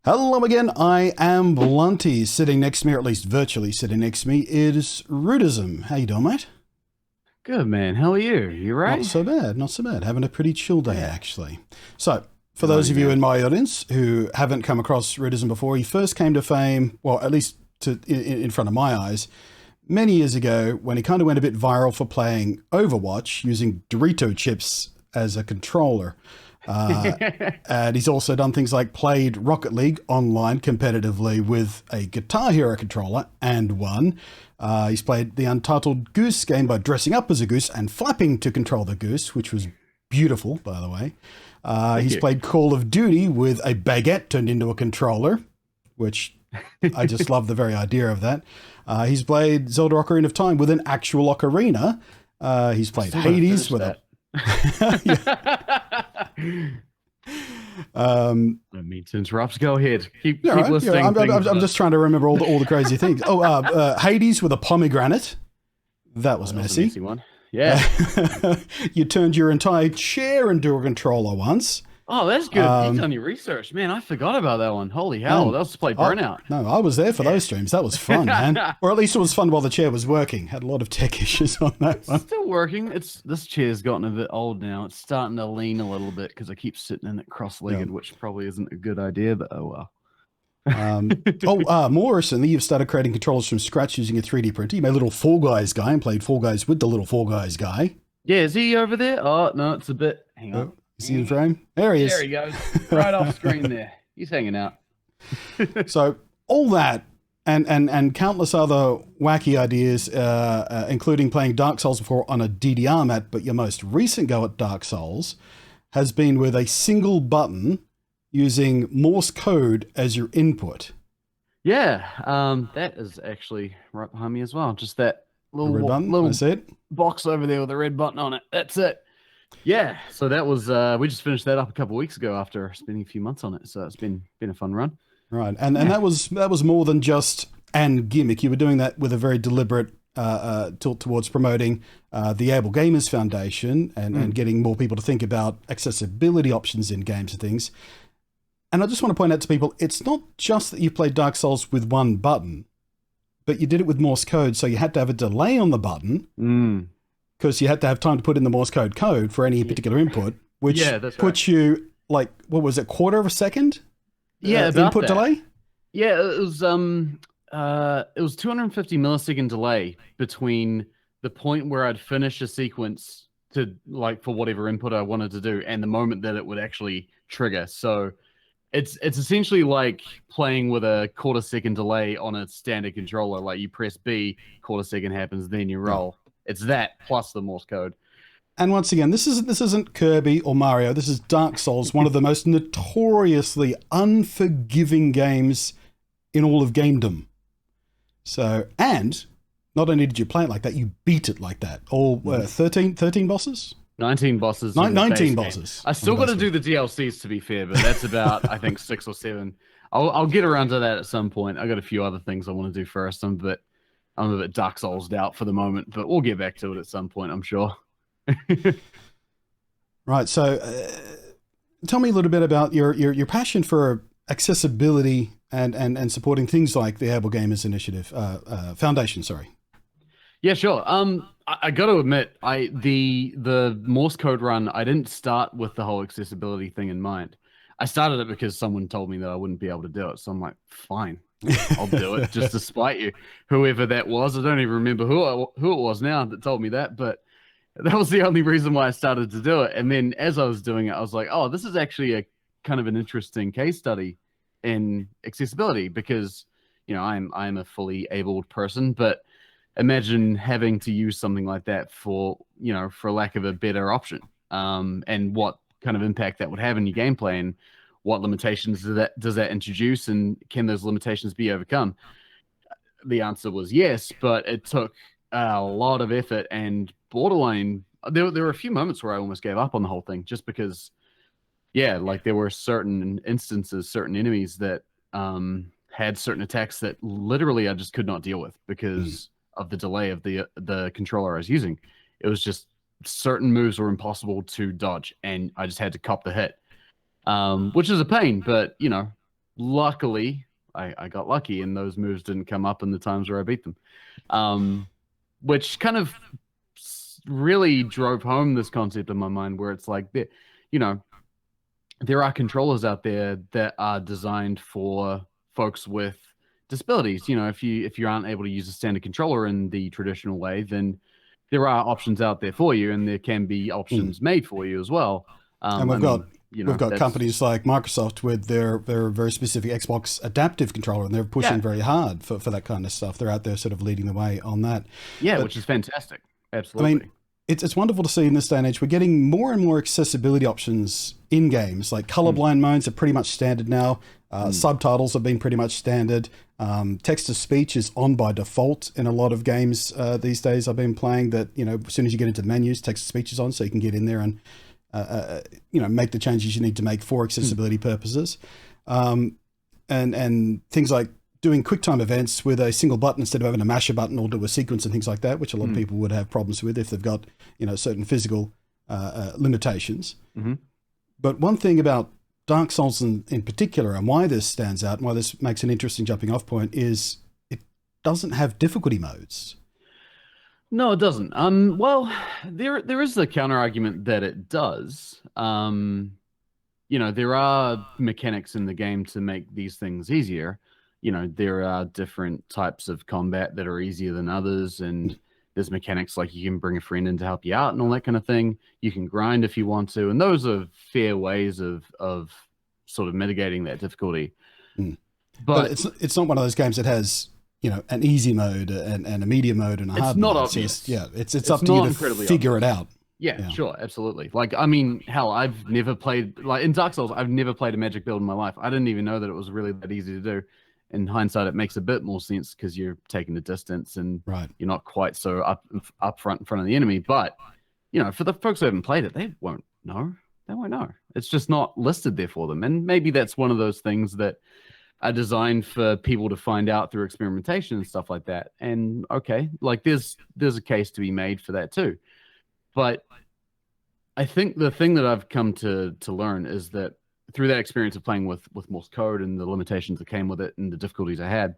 Hello again, I am Blunty. Sitting next to me, or at least virtually sitting next to me, is Rudeism. How you doing, mate? Good, man. How are you? You Not right? so bad, not so bad. Having a pretty chill day, Yeah. actually. So, for Good on those you, of you man. in my audience who haven't come across Rudeism before, he first came to fame, well, at least in front of my eyes, many years ago when he kind of went a bit viral for playing Overwatch using Dorito chips as a controller. Uh, and he's also done things like played Rocket League online competitively with a Guitar Hero controller and won. He's played the Untitled Goose game by dressing up as a goose and flapping to control the goose, which was beautiful, by the way. Thank He's you. played Call of Duty with a baguette turned into a controller, which I just love the very idea of that. He's played Zelda Ocarina of Time with an actual ocarina. He's played Still gotta Hades finish with that. a um, I mean to interrupt. Go ahead. Keep yeah, keep right. Yeah, listing things. I'm just trying to remember all the crazy things. Hades with a pomegranate. That Oh, was that was a messy. messy one. Yeah. You turned your entire chair into a controller once. Oh, that's good. You've Um, done your research, man. I forgot about that one. Holy hell, and that was to play oh Burnout. no, I was there for Yeah. those streams. That was fun, man. Or at least it was fun while the chair was working. Had a lot of tech issues on that It's one. still working. It's this chair's gotten a bit old now. It's starting to lean a little bit because I keep sitting in it Yeah. cross-legged, which probably isn't a good idea. But oh well. More recently, you've started creating controllers from scratch using a 3D printer. You made a little Fall Guys guy and played Fall Guys with the little Fall Guys guy. Yeah, is he over there? Oh no, it's a bit. Hang on. Oh, is he in frame? There he There is. he goes. Right off screen there. He's hanging out. So all that and countless other wacky ideas, including playing Dark Souls before on a DDR mat, but your most recent go at Dark Souls has been with a single button using Morse code as your input. Yeah, that is actually right behind me as well. Just that The red little button, I little see it. box over there with a red button on it. That's it. Yeah, so that was we just finished that up a couple weeks ago after spending a few months on it. So it's been a fun run. Right, and Yeah. that was more than just an gimmick. You were doing that with a very deliberate tilt towards promoting the Ablegamers Foundation and getting more people to think about accessibility options in games and things. And I just want to point out to people, it's not just that you played Dark Souls with one button, but you did it with Morse code, so you had to have a delay on the button Mm. because you had to have time to put in the Morse code for any particular input, which Yeah, that's right. puts you like, what was it, quarter of a second? Yeah, about Input that. delay? Yeah, it was 250 millisecond delay between the point where I'd finish a sequence to like for whatever input I wanted to do and the moment that it would actually trigger. So it's essentially like playing with a quarter second delay on a standard controller. Like you press B, quarter second happens, then you roll. It's that plus the Morse code. And once again, this isn't Kirby or Mario. This is Dark Souls, one of the most notoriously unforgiving games in all of gamedom. So, and not only did you play it like that, you beat it like that. All 13 bosses? 19 bosses. 19 game. bosses. I still on got the to base do the DLCs to be fair, but that's about I think 6 or 7. I'll get around to that at some point. I got a few other things I want to do first. I'm a bit Dark Souls out for the moment, but we'll get back to it at some point, I'm sure. Right. So, tell me a little bit about your passion for accessibility and supporting things like the Ablegamers Initiative Foundation. Sorry. Yeah, sure. I got to admit, the Morse code run, I didn't start with the whole accessibility thing in mind. I started it because someone told me that I wouldn't be able to do it, so I'm like, fine, I'll do it just to spite you, whoever that was. I don't even remember who it was now that told me that, but that was the only reason why I started to do it. And then as I was doing it, I was like, oh, this is actually a kind of an interesting case study in accessibility because I'm a fully abled person, but imagine having to use something like that for lack of a better option, and what kind of impact that would have in your gameplay and what limitations does that introduce and can those limitations be overcome. The answer was yes, but it took a lot of effort and borderline. There were a few moments where I almost gave up on the whole thing just because, yeah, like there were certain instances, certain enemies that had certain attacks that literally I just could not deal with because of the delay of the controller I was using. It was just certain moves were impossible to dodge, and I just had to cop the hit, which is a pain. But luckily, I got lucky, and those moves didn't come up in the times where I beat them. Which kind of really drove home this concept in my mind, where it's like, you know, there are controllers out there that are designed for folks with disabilities. You know, if you aren't able to use a standard controller in the traditional way, then there are options out there for you, and there can be Mm. options made for you as well. And I mean, you we've know, got that's companies like Microsoft with their very specific Xbox adaptive controller, and they're pushing yeah, very hard for that kind of stuff. They're out there sort of leading the way on that. yeah, But which is fantastic. I mean, Absolutely. it's wonderful to see in this day and age. We're getting more and more accessibility options in games. Like Mm, colorblind modes are pretty much standard now. mm, Subtitles have been pretty much standard. Text to speech is on by default in a lot of games these days. I've been playing that. You know, as soon as you get into menus, text to speech is on, so you can get in there and you know, make the changes you need to make for mm, accessibility purposes. And things like doing QuickTime events with a single button instead of having to mash a button or do a sequence and things like that, which a lot of mm, people would have problems with if they've got, you know, certain physical limitations. mm-hmm. But one thing about Dark Souls in particular, and why this stands out and why this makes an interesting jumping off point, is it doesn't have difficulty modes. No, it doesn't. Well, there is a counter argument that it does. You know, there are mechanics in the game to make these things easier. You know, there are different types of combat that are easier than others, and there's mechanics like you can bring a friend in to help you out and all that kind of thing. You can grind if you want to, and those are fair ways of sort of mitigating that difficulty. Mm. But But it's not one of those games that has, you know, an easy mode and a medium mode and a it's hard not mode. It's just, obvious. yeah, it's It's up to you not to incredibly figure it obvious. out. Yeah, Yeah. sure, absolutely. Like, I mean, hell, I've never played like in Dark Souls. I've never played a magic build in my life. I didn't even know that it was really that easy to do. In hindsight, it makes a bit more sense because you're taking the distance and Right. you're not quite so up front in front of the enemy. But you know, for the folks who haven't played it, they won't know. They won't know. It's just not listed there for them. And maybe that's one of those things that are designed for people to find out through experimentation and stuff like that. And okay, like there's a case to be made for that too. But I think the thing that I've come to learn is that through that experience of playing with Morse code and the limitations that came with it and the difficulties I had,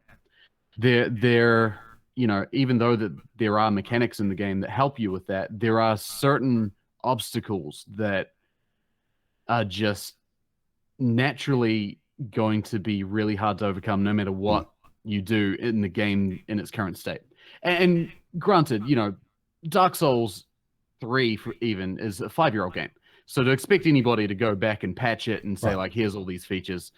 there you know, even though that there are mechanics in the game that help you with that, there are certain obstacles that are just naturally going to be really hard to overcome no matter Mm. what you do in the game in its current state. And granted, you know, Dark Souls 3 for even is a 5-year-old game. So to expect anybody to go back and patch it and say Right. like here's all these features,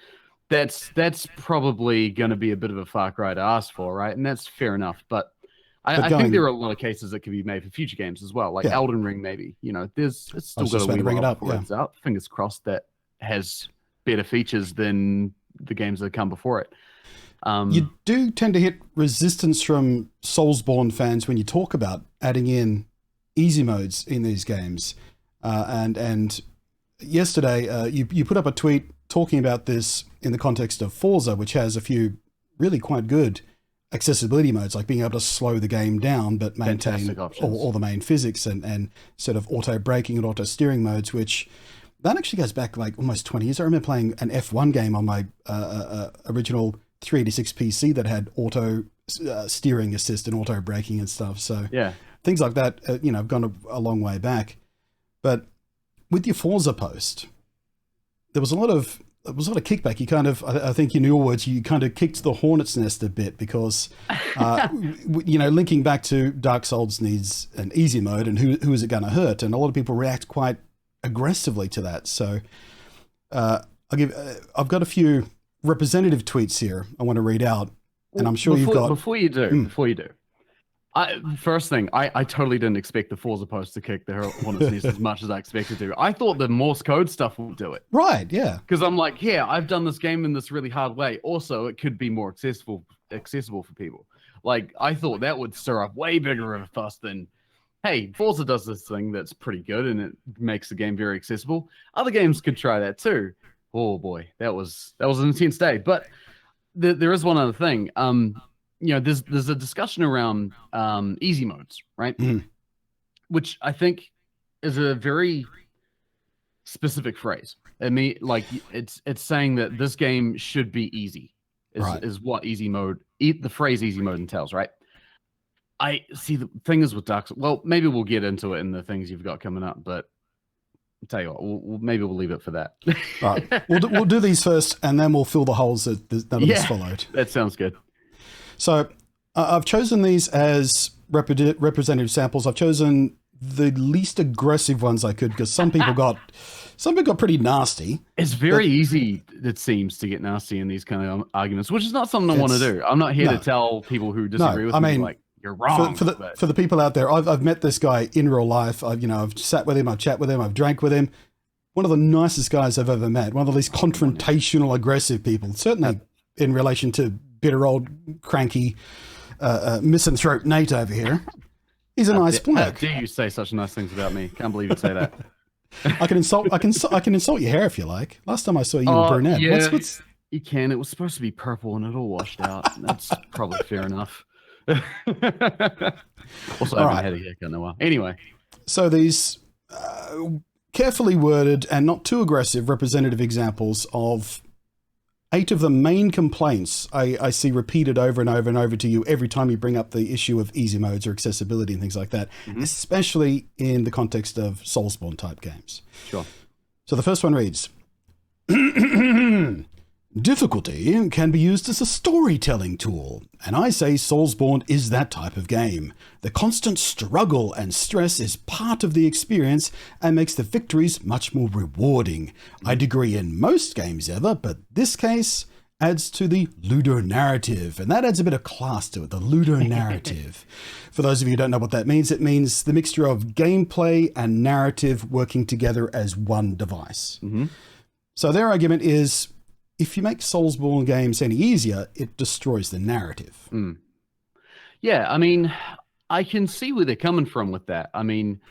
that's probably going to be a bit of a far cry to ask for, right? And that's fair enough. But But I think there going, are a lot of cases that can be made for future games as well, like yeah, Elden Ring maybe. You know, there's it's I still was got just a about wee to bring it while up. before Yeah. it's out. Fingers crossed that has better features than the games that come before it. You Um, do tend to hit resistance from Soulsborne fans when you talk about adding in easy modes in these games. And yesterday, you put up a tweet talking about this in the context of Forza, which has a few really quite good accessibility modes, like being able to slow the game down but maintain Fantastic options. all the main physics and sort of auto braking and auto steering modes, which that actually goes back like almost 20 years. I remember playing an F1 game on my original 386 PC that had auto steering assist and auto braking and stuff. So Yeah. things like that, you know, have gone a long way back. But with your Forza post, there was a lot of kickback. You kind of, I think in your words, you kind of kicked the hornet's nest a bit because, you know, linking back to Dark Souls needs an easy mode and who is it going to hurt? And a lot of people react quite aggressively to that. So I've got a few representative tweets here I want to read out, and I'm sure you've got. Before you do, first thing, I totally didn't expect the Forza post to kick the Hornet's Nest as much as I expected to. I thought the Morse code stuff would do it Right, yeah. because I'm like, yeah, I've done this game in this really hard way. Also, it could be more accessible for people. Like I thought that would stir up way bigger of a fuss than, hey, Forza does this thing that's pretty good and it makes the game very accessible. Other games could try that too. Oh boy, that was an intense day. But there is one other thing. You know, there's a discussion around easy modes, right? Mhm. Which I think is a very specific phrase. I mean, like it's saying that this game should be easy. Right. Is what easy mode, the phrase easy mode entails, right? I see the thing is with Dark Souls. Well, maybe we'll get into it in the things you've got coming up, but I'll tell you what, maybe we'll leave it for that. All right. We'll do these first, and then we'll fill the holes that none of us followed. That sounds good. So I've chosen these as representative samples. I've chosen the least aggressive ones I could, because some people got pretty nasty. It's very easy, it seems, to get nasty in these kind of arguments, which is not something I want to do. I'm not here to tell people who disagree with me, like, you're wrong. For the people out there, I've met this guy in real life. I've sat with him, I've chat with him, I've drank with him. One of the nicest guys I've ever met. One of the least confrontational, aggressive people. Certainly in relation to bitter old, cranky, misanthrope Nate over here. He's a nice bloke. How dare you say such nice things about me? Can't believe you say that. I can insult your hair if you like. Last time I saw you were brunette. Yeah, you can. It was supposed to be purple and it all washed out. That's probably fair enough. Also, I haven't had a haircut in a while. Anyway. So these carefully worded and not too aggressive representative examples of 8 of the main complaints I see repeated over and over and over to you every time you bring up the issue of easy modes or accessibility and things like that, especially in the context of Soulsborne type games. Sure. So the first one reads, difficulty can be used as a storytelling tool, and I say Soulsborne is that type of game. The constant struggle and stress is part of the experience and makes the victories much more rewarding. I'd agree in most games ever, but this case adds to the ludonarrative, and that adds a bit of class to it, the ludonarrative. For those of you who don't know what that means, it means the mixture of gameplay and narrative working together as one device. So their argument is, if you make Soulsborne games any easier, it destroys the narrative. Yeah, I mean, I can see where they're coming from with that. I mean,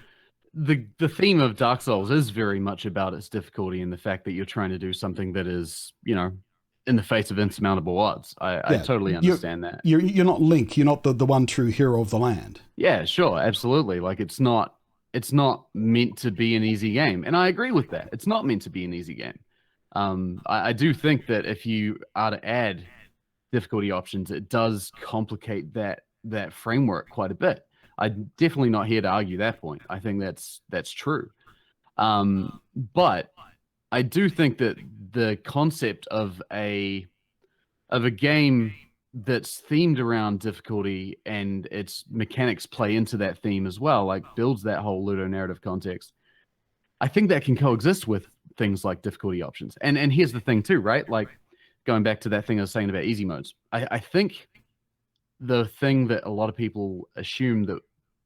the theme of Dark Souls is very much about its difficulty and the fact that you're trying to do something that is, you know, in the face of insurmountable odds. I totally understand that. You're not Link. You're not the one true hero of the land. Yeah, sure, absolutely. Like it's not meant to be an easy game, and I agree with that. It's not meant to be an easy game. I do think that if you are to add difficulty options, it does complicate that framework quite a bit. I'm definitely not here to argue that point. I think that's true. But I do think that the concept of a game that's themed around difficulty and its mechanics play into that theme as well, like builds that whole ludonarrative context. I think that can coexist with things like difficulty options. And here's the thing too, right? Like going back to that thing I was saying about easy modes. I think the thing that a lot of people assume that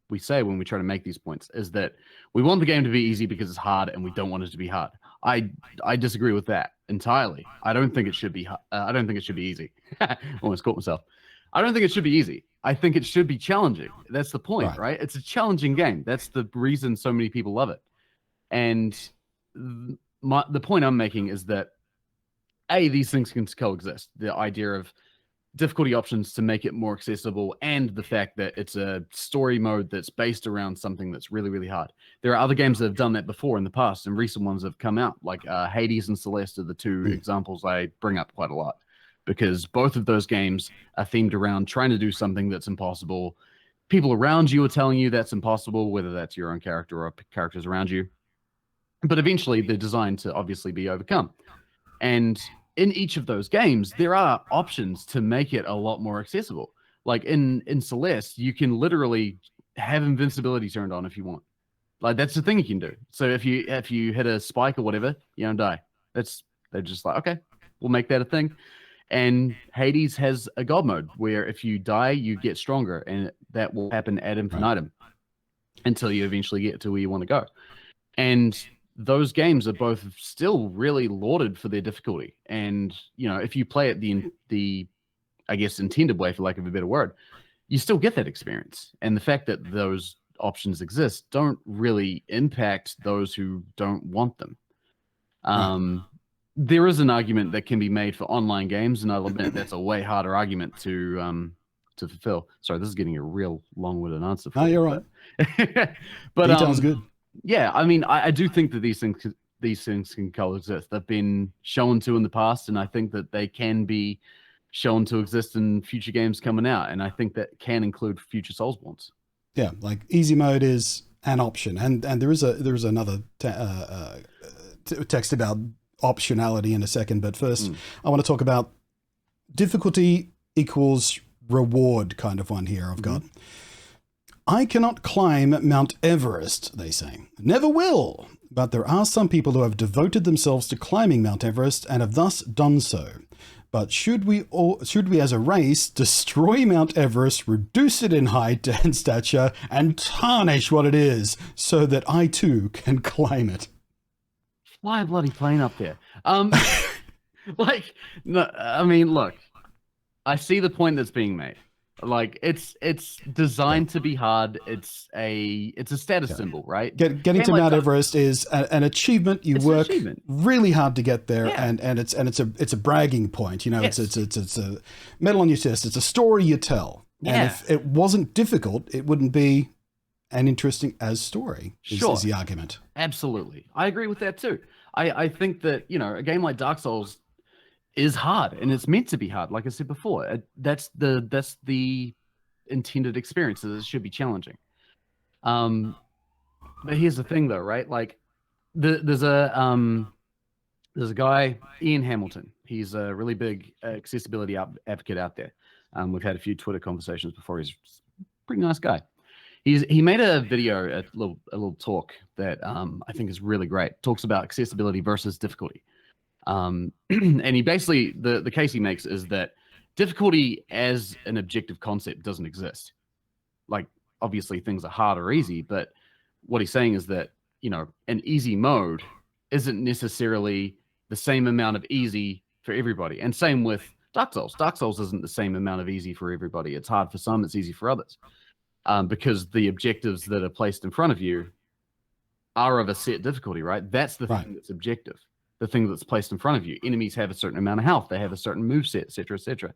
we say when we try to make these points is that we want the game to be easy because it's hard and we don't want it to be hard. I disagree with that entirely. I don't think it should be I don't think it should be easy. Almost caught myself. I don't think it should be easy. I think it should be challenging. That's the point, right? It's a challenging game. That's the reason so many people love it. And the point I'm making is that these things can coexist. The idea of difficulty options to make it more accessible, and the fact that it's a story mode that's based around something that's really, really hard. There are other games that have done that before in the past, and recent ones have come out, like Hades and Celeste are the two examples I bring up quite a lot, because both of those games are themed around trying to do something that's impossible. People around you are telling you that's impossible, whether that's your own character or characters around you. But eventually they're designed to obviously be overcome. And in each of those games, there are options to make it a lot more accessible. Like in Celeste, you can literally have invincibility turned on if you want. Like that's the thing you can do. So if you hit a spike or whatever, you don't die. They're just like, okay, we'll make that a thing. And Hades has a god mode where if you die, you get stronger, and that will happen ad infinitum until you eventually get to where you want to go. And those games are both still really lauded for their difficulty. And, you know, if you play it the I guess, intended way, for lack of a better word, you still get that experience. And the fact that those options exist don't really impact those who don't want them. There is an argument that can be made for online games, and I'll admit that's a way harder argument to fulfill. Sorry, this is getting a real long-winded answer. No, you're right. But detail's good. Yeah, I mean, I do think that these these things can coexist. They've been shown to in the past, and I think that they can be shown to exist in future games coming out, and I think that can include future Soulsbornes. Yeah, like easy mode is an option, and there is another text about optionality in a second. But first, I want to talk about difficulty equals reward kind of one here. I've got. I cannot climb Mount Everest, they say. Never will. But there are some people who have devoted themselves to climbing Mount Everest and have thus done so. But should we as a race destroy Mount Everest, reduce it in height and stature, and tarnish what it is so that I too can climb it? Fly a bloody plane up there. Like, no, I mean, look, I see the point that's being made. Like, it's designed to be hard. It's a status symbol, right? Getting to Mount Everest is an achievement. You work really hard to get there, and it's a bragging point. You know, it's a medal on your chest. It's a story you tell. And if it wasn't difficult, it wouldn't be an interesting as story. Is the argument? Absolutely, I agree with that too. I think that, you know, a game like Dark Souls is hard, and it's meant to be hard. Like I said before, that's the intended experience. It should be challenging. But here's the thing, though, right? Like, there's a guy, Ian Hamilton. He's a really big accessibility advocate out there. We've had a few Twitter conversations before. He's a pretty nice guy. He made a video, a little talk that I think is really great. Talks about accessibility versus difficulty. And he basically, the case he makes is that difficulty as an objective concept doesn't exist. Like, obviously things are hard or easy, but what he's saying is that, you know, an easy mode isn't necessarily the same amount of easy for everybody. And same with Dark Souls. Dark Souls isn't the same amount of easy for everybody. It's hard for some, it's easy for others. Because the objectives that are placed in front of you are of a set difficulty, right? That's the thing that's objective. The thing that's placed in front of you. Enemies have a certain amount of health. They have a certain moveset, etc., etc.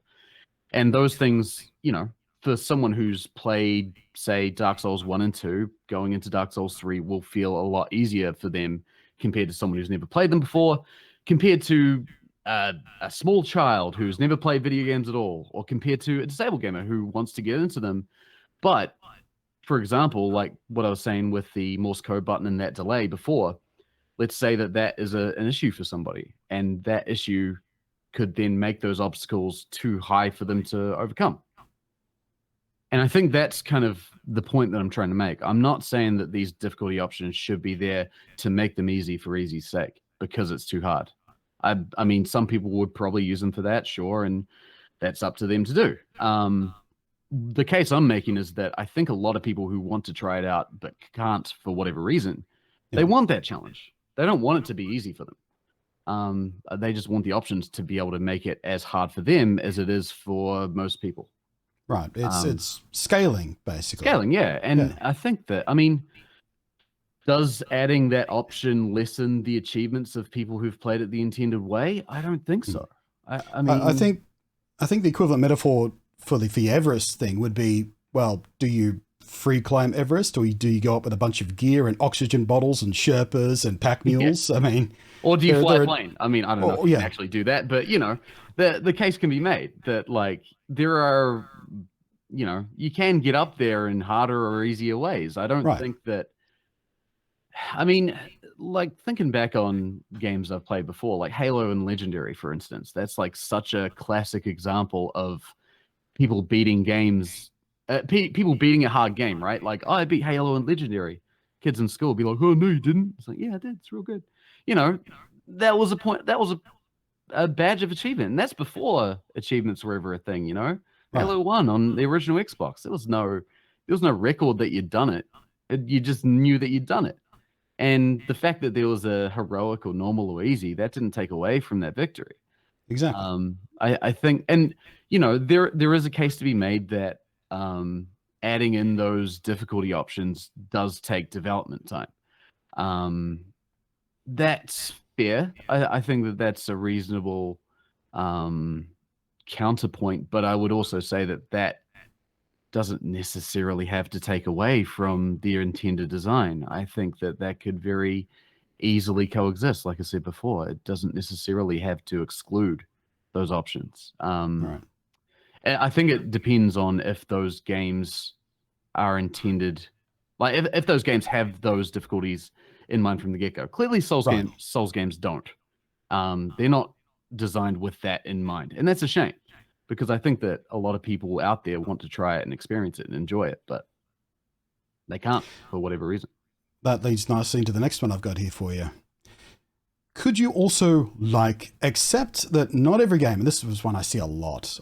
And those things, you know, for someone who's played, say, Dark Souls 1 and 2, going into Dark Souls 3 will feel a lot easier for them compared to someone who's never played them before, compared to a small child who's never played video games at all, or compared to a disabled gamer who wants to get into them. But, for example, like what I was saying with the Morse code button and that delay before, let's say that is an issue for somebody, and that issue could then make those obstacles too high for them to overcome. And I think that's kind of the point that I'm trying to make. I'm not saying that these difficulty options should be there to make them easy for easy's sake, because it's too hard. I mean, some people would probably use them for that, sure, and that's up to them to do. The case I'm making is that I think a lot of people who want to try it out but can't for whatever reason, they want that challenge. They don't want it to be easy for them. They just want the options to be able to make it as hard for them as it is for most people. Right. It's scaling, basically. Scaling, yeah. And I think that, I mean, does adding that option lessen the achievements of people who've played it the intended way? I don't think so. I mean, I think the equivalent metaphor for the Everest thing would be, well, do you free climb Everest, or do you go up with a bunch of gear and oxygen bottles and Sherpas and pack mules? I mean, or do you fly a plane? I mean, I don't know if you can actually do that, but you know, the case can be made that, like, there are, you know, you can get up there in harder or easier ways. I don't think that, I mean, like, thinking back on games I've played before, like Halo and Legendary, for instance, that's like such a classic example of people beating games, people beating a hard game, right? Like, oh, I beat Halo and Legendary. Kids in school be like, oh, no, you didn't. It's like, yeah, I did. It's real good. You know, that was a point. That was a badge of achievement. And that's before achievements were ever a thing, you know? Halo 1 on the original Xbox. There was no record that you'd done it. You just knew that you'd done it. And the fact that there was a heroic or normal or easy, that didn't take away from that victory. Exactly. I think, and you know, there is a case to be made that adding in those difficulty options does take development time. That's fair. I think that that's a reasonable counterpoint, but I would also say that doesn't necessarily have to take away from the intended design. I think that could very easily coexist. Like I said before, it doesn't necessarily have to exclude those options. Right. I think it depends on if those games are intended, like if those games have those difficulties in mind from the get-go. Clearly, Right. Souls games don't. They're not designed with that in mind, and that's a shame because I think that a lot of people out there want to try it and experience it and enjoy it, but they can't for whatever reason. That leads nicely into the next one I've got here for you. Could you also accept that not every game, and this was one I see a lot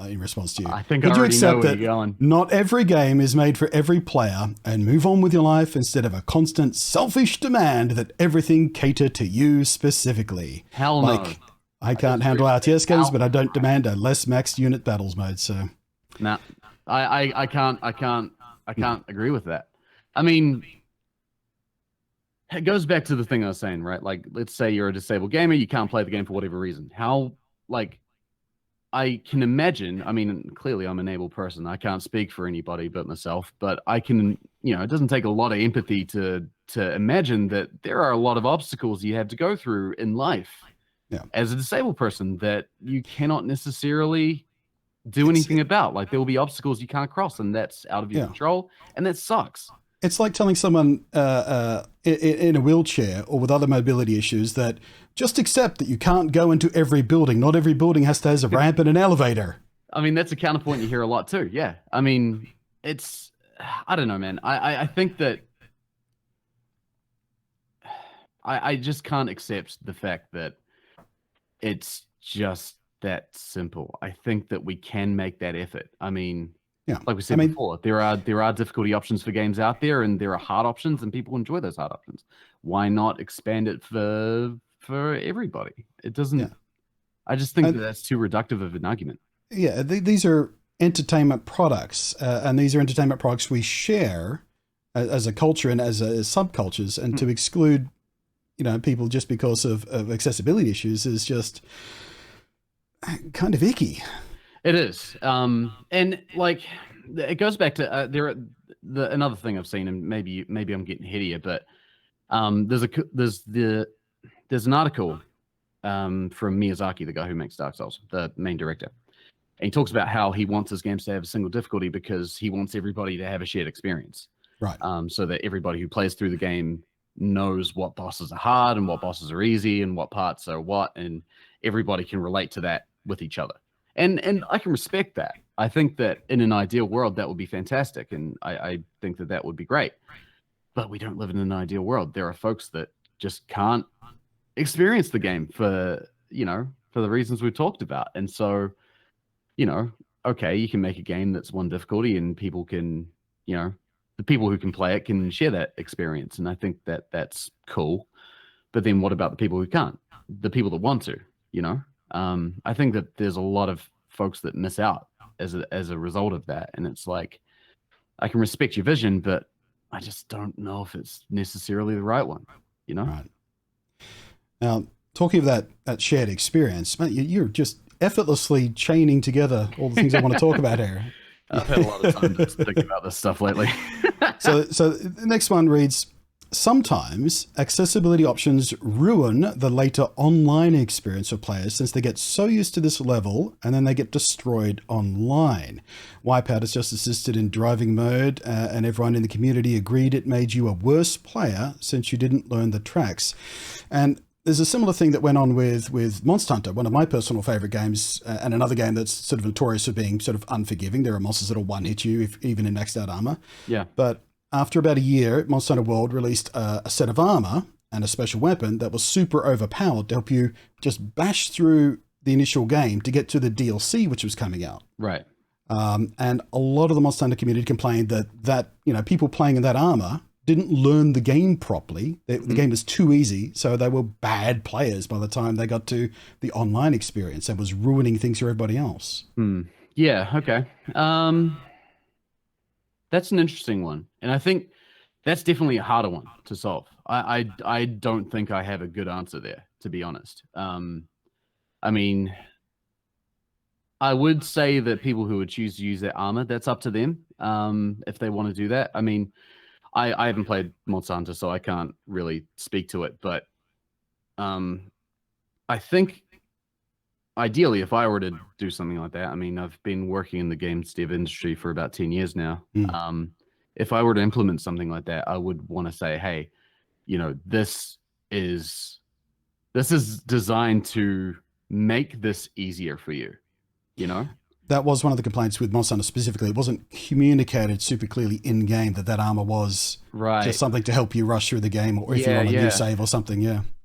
in response to you. I think could I you already know accept where that you're going. not every game is made for every player and move on with your life instead of a constant selfish demand that everything cater to you specifically? Hell no. I can't handle RTS games, but I don't demand a less maxed unit battles mode. So, nah, I can't agree with that. I mean, it goes back to the thing I was saying, right? Like, let's say you're a disabled gamer, you can't play the game for whatever reason. How, like, I can imagine, I mean, clearly I'm an able person. I can't speak for anybody but myself, but I can, it doesn't take a lot of empathy to imagine that there are a lot of obstacles you have to go through in life as a disabled person that you cannot necessarily do anything about. Like, there will be obstacles you can't cross, and that's out of your control, and that sucks. It's like telling someone in a wheelchair or with other mobility issues that just accept that you can't go into every building. Not every building has to have a ramp and an elevator. I mean, that's a counterpoint you hear a lot too. Yeah. I mean, I don't know, man. I think that I just can't accept the fact that it's just that simple. I think that we can make that effort. I mean, like we said before, there are difficulty options for games out there, and there are hard options, and people enjoy those hard options. Why not expand it for everybody? It doesn't. Yeah. I just think that that's too reductive of an argument. Yeah, these are entertainment products, and these are entertainment products we share as a culture and as subcultures, and to exclude, people just because of accessibility issues is just kind of icky. It is, and like it goes back to another thing I've seen, and maybe I'm getting headier, but there's an article from Miyazaki, the guy who makes Dark Souls, the main director, and he talks about how he wants his games to have a single difficulty because he wants everybody to have a shared experience, right? So that everybody who plays through the game knows what bosses are hard and what bosses are easy and what parts are what, and everybody can relate to that with each other. And I can respect that. I think that in an ideal world, that would be fantastic. And I think that would be great. But we don't live in an ideal world. There are folks that just can't experience the game for the reasons we've talked about. And so, okay, you can make a game that's one difficulty and people can, the people who can play it can share that experience. And I think that that's cool. But then what about the people who can't? The people that want to, I think that there's a lot of folks that miss out as a result of that. And it's like, I can respect your vision, but I just don't know if it's necessarily the right one, Right. Now, talking of that shared experience, man, you're just effortlessly chaining together all the things I want to talk about here. I've had a lot of time to think about this stuff lately. So the next one reads, sometimes accessibility options ruin the later online experience for players since they get so used to this level and then they get destroyed online. Wipeout has just assisted in driving mode and everyone in the community agreed it made you a worse player since you didn't learn the tracks. And there's a similar thing that went on with Monster Hunter, one of my personal favorite games, and another game that's sort of notorious for being sort of unforgiving. There are monsters that'll one-hit you even in maxed out armor. Yeah. But after about a year, Monster Hunter World released a set of armor and a special weapon that was super overpowered to help you just bash through the initial game to get to the DLC, which was coming out. Right. And a lot of the Monster Hunter community complained that people playing in that armor didn't learn the game properly. The game was too easy, so they were bad players by the time they got to the online experience and was ruining things for everybody else. Yeah, okay. That's an interesting one. And I think that's definitely a harder one to solve. I don't think I have a good answer there, to be honest. I mean, I would say that people who would choose to use their armor, that's up to them if they want to do that. I mean, I haven't played Monster Hunter, so I can't really speak to it. But I think ideally, if I were to do something like that, I mean, I've been working in the games dev industry for about 10 years now. If I were to implement something like that, I would want to say, hey, you know, this is designed to make this easier for you, you know? That was one of the complaints with Monster Hunter specifically. It wasn't communicated super clearly in game that armor was just something to help you rush through the game, or if you're on a new save or something.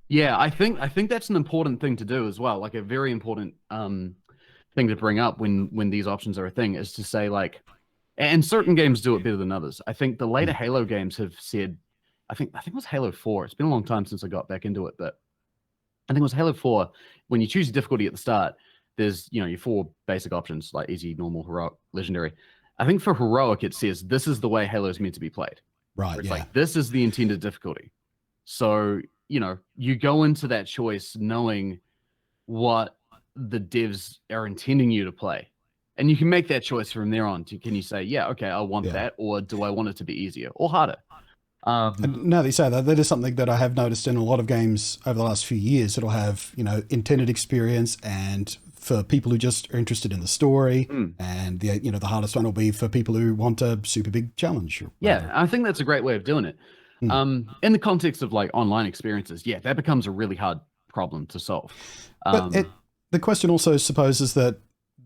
Yeah, I think that's an important thing to do as well. Like a very important thing to bring up when these options are a thing is to say, like, and certain games do it better than others. I think the later Halo games have said, I think it was Halo 4. It's been a long time since I got back into it, but I think it was Halo 4. When you choose your difficulty at the start, there's, you know, your 4 basic options, like easy, normal, heroic, legendary. I think for heroic, it says this is the way Halo is meant to be played. Right. It's like, this is the intended difficulty. So, you know, you go into that choice knowing what the devs are intending you to play. And you can make that choice from there on. Can you say, yeah, okay, I want that, or do I want it to be easier or harder? And now that you say that, that is something that I have noticed in a lot of games over the last few years. It'll have, you know, intended experience, and for people who just are interested in the story, and the, you know, the hardest one will be for people who want a super big challenge. Yeah, I think that's a great way of doing it. In the context of like online experiences, yeah, that becomes a really hard problem to solve. But the question also supposes that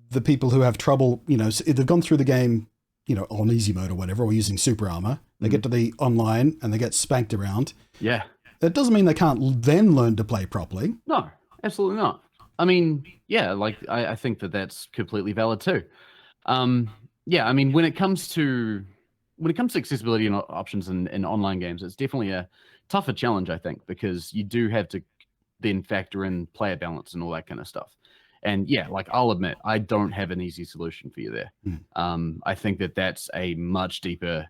the people who have trouble, you know, if they've gone through the game, you know, on easy mode or whatever, or using super armor, they get to the online and they get spanked around. Yeah. That doesn't mean they can't then learn to play properly. No, absolutely not. I mean, yeah, like I think that that's completely valid too. Yeah, I mean, when it comes to accessibility and options in online games, it's definitely a tougher challenge, I think, because you do have to then factor in player balance and all that kind of stuff. And yeah, like I'll admit, I don't have an easy solution for you there. I think that that's a much deeper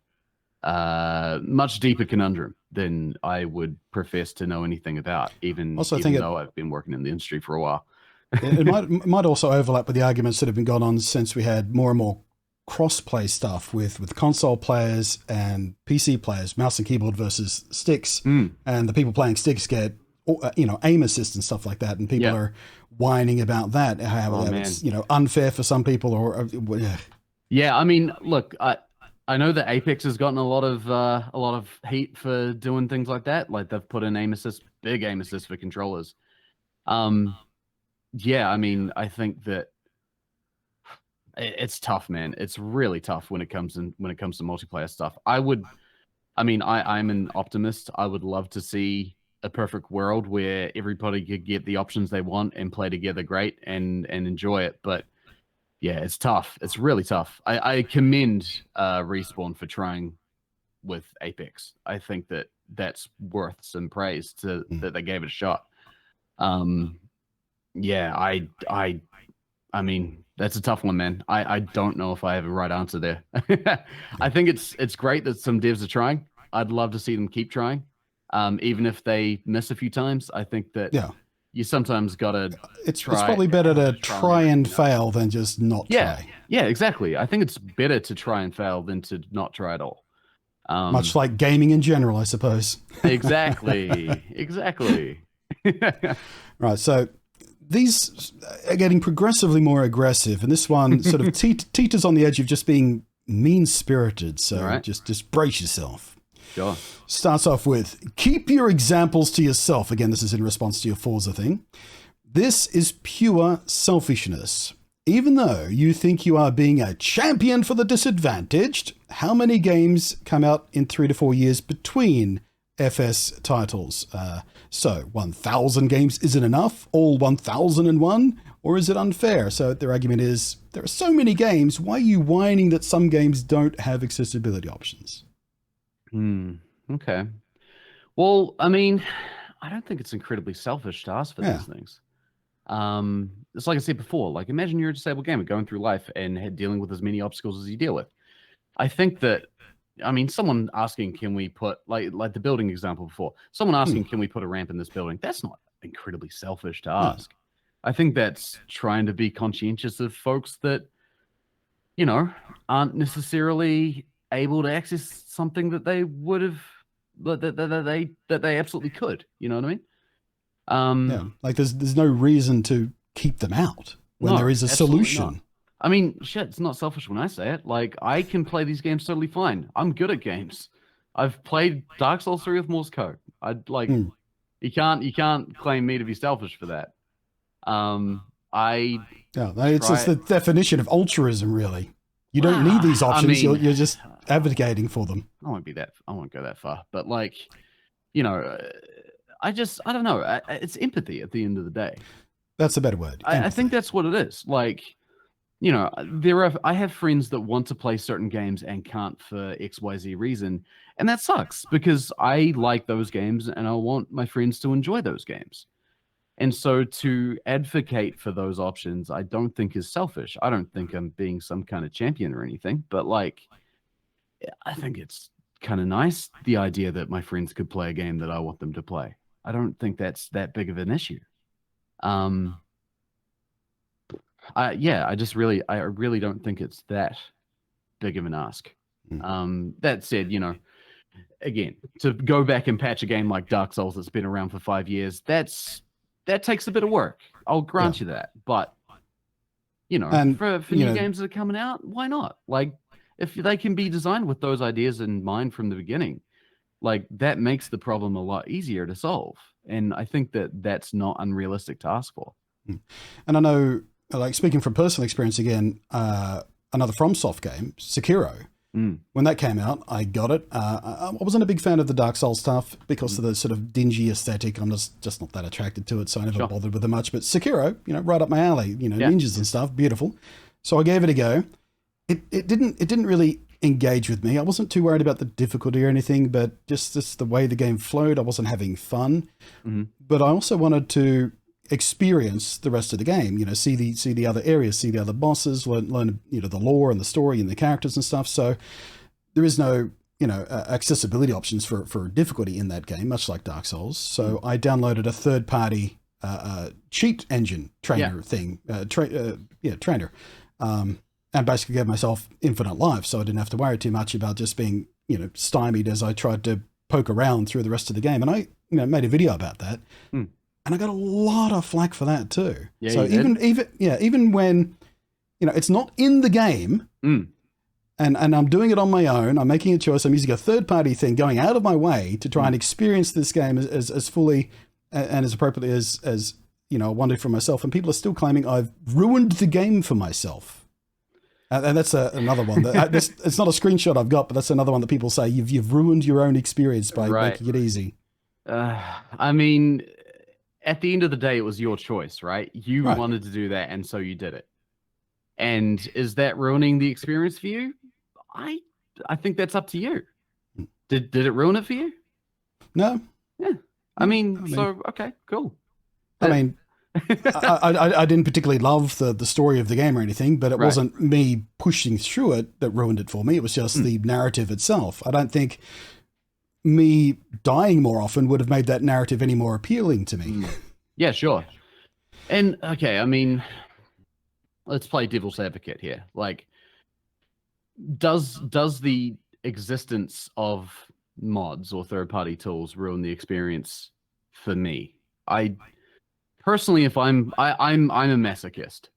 conundrum than I would profess to know anything about, even though I've been working in the industry for a while. It might also overlap with the arguments that have been going on since we had more and more cross-play stuff with console players and PC players, mouse and keyboard versus sticks, and the people playing sticks get, you know, aim assist and stuff like that, and people are whining about that, how it's, you know, unfair for some people, or yeah, I mean, look, I know that Apex has gotten a lot of heat for doing things like that. Like they've put in aim assist, big aim assist for controllers. Yeah, I mean, I think that it's tough, man. It's really tough when it comes to multiplayer stuff. I'm an optimist. I would love to see a perfect world where everybody could get the options they want and play together great and enjoy it. But yeah, it's tough. It's really tough. I commend Respawn for trying with Apex. I think that that's worth some praise that they gave it a shot. Yeah, I mean, that's a tough one, man. I don't know if I have a right answer there. I think it's great that some devs are trying. I'd love to see them keep trying. Even if they miss a few times, I think that you sometimes gotta it's probably better to try and fail than just not try. Yeah, exactly. I think it's better to try and fail than to not try at all. Much like gaming in general, I suppose. Exactly. Right, so these are getting progressively more aggressive, and this one sort of teeters on the edge of just being mean-spirited, so just brace yourself. Sure. Starts off with, keep your examples to yourself. Again, this is in response to your Forza thing. This is pure selfishness. Even though you think you are being a champion for the disadvantaged, how many games come out in 3 to 4 years between FS titles? So 1,000 games isn't enough? All 1,001? Or is it unfair? So their argument is, there are so many games, why are you whining that some games don't have accessibility options? Okay. Well, I mean, I don't think it's incredibly selfish to ask for these things. It's like I said before, like imagine you're a disabled gamer going through life and dealing with as many obstacles as you deal with. I think that, I mean, someone asking, can we put, like the building example before, someone asking, can we put a ramp in this building? That's not incredibly selfish to ask. I think that's trying to be conscientious of folks that, you know, aren't necessarily able to access something that they would have that they absolutely could. You know what I mean? Yeah, like there's no reason to keep them out when No, there is a absolutely solution. not. I mean, shit, it's not selfish when I say it. Like, I can play these games totally fine. I'm good at games. I've played Dark Souls 3 with Morse code. I'd like, you can't claim me to be selfish for that. I Yeah, it's the definition of altruism, really. You don't need these options. I mean, you're just advocating for them. I won't go that far, but like, you know, I don't know. It's empathy at the end of the day. That's a better word. I think that's what it is. Like, you know, I have friends that want to play certain games and can't for XYZ reason. And that sucks because I like those games and I want my friends to enjoy those games. And so to advocate for those options, I don't think is selfish. I don't think I'm being some kind of champion or anything, but like, I think it's kind of nice, the idea that my friends could play a game that I want them to play. I don't think that's that big of an issue. I really don't think it's that big of an ask. That said, you know, again, to go back and patch a game like Dark Souls that's been around for 5 years, that takes a bit of work. I'll grant you that. But, you know, and, for new games that are coming out, why not? Like, if they can be designed with those ideas in mind from the beginning, like, that makes the problem a lot easier to solve. And I think that that's not unrealistic to ask for. And I know, like, speaking from personal experience again, another FromSoft game, Sekiro. When that came out, I got it. I wasn't a big fan of the Dark Souls stuff because of the sort of dingy aesthetic. I'm just not that attracted to it, so I never bothered with it much. But Sekiro, you know, right up my alley. You know, ninjas and stuff, beautiful. So I gave it a go. It didn't really engage with me. I wasn't too worried about the difficulty or anything, but just the way the game flowed, I wasn't having fun. But I also wanted to experience the rest of the game, you know, see the other areas, see the other bosses, learn you know, the lore and the story and the characters and stuff. So there is no, you know, accessibility options for difficulty in that game, much like Dark Souls. So I downloaded a third-party cheat engine trainer thing, trainer, and basically gave myself infinite life, so I didn't have to worry too much about just being, you know, stymied as I tried to poke around through the rest of the game. And I, you know, made a video about that. And I got a lot of flack for that too. Yeah, so even when, you know, it's not in the game, and I'm doing it on my own, I'm making a choice, I'm using a third-party thing, going out of my way to try and experience this game as fully and as appropriately as you know, I wanted for myself. And people are still claiming I've ruined the game for myself. And that's another one. It's not a screenshot I've got, but that's another one that people say you've ruined your own experience by making it easy. I mean, at the end of the day, it was your choice, right? You wanted to do that, and so you did it. And is that ruining the experience for you? I think that's up to you. Did it ruin it for you? No. Yeah. I mean, okay, cool. I mean, I didn't particularly love the story of the game or anything, but it wasn't me pushing through it that ruined it for me. It was just the narrative itself. I don't think me dying more often would have made that narrative any more appealing to me. Yeah, sure. And okay, I mean, let's play devil's advocate here. Like, does the existence of mods or third-party tools ruin the experience for me? I personally, if I'm a masochist.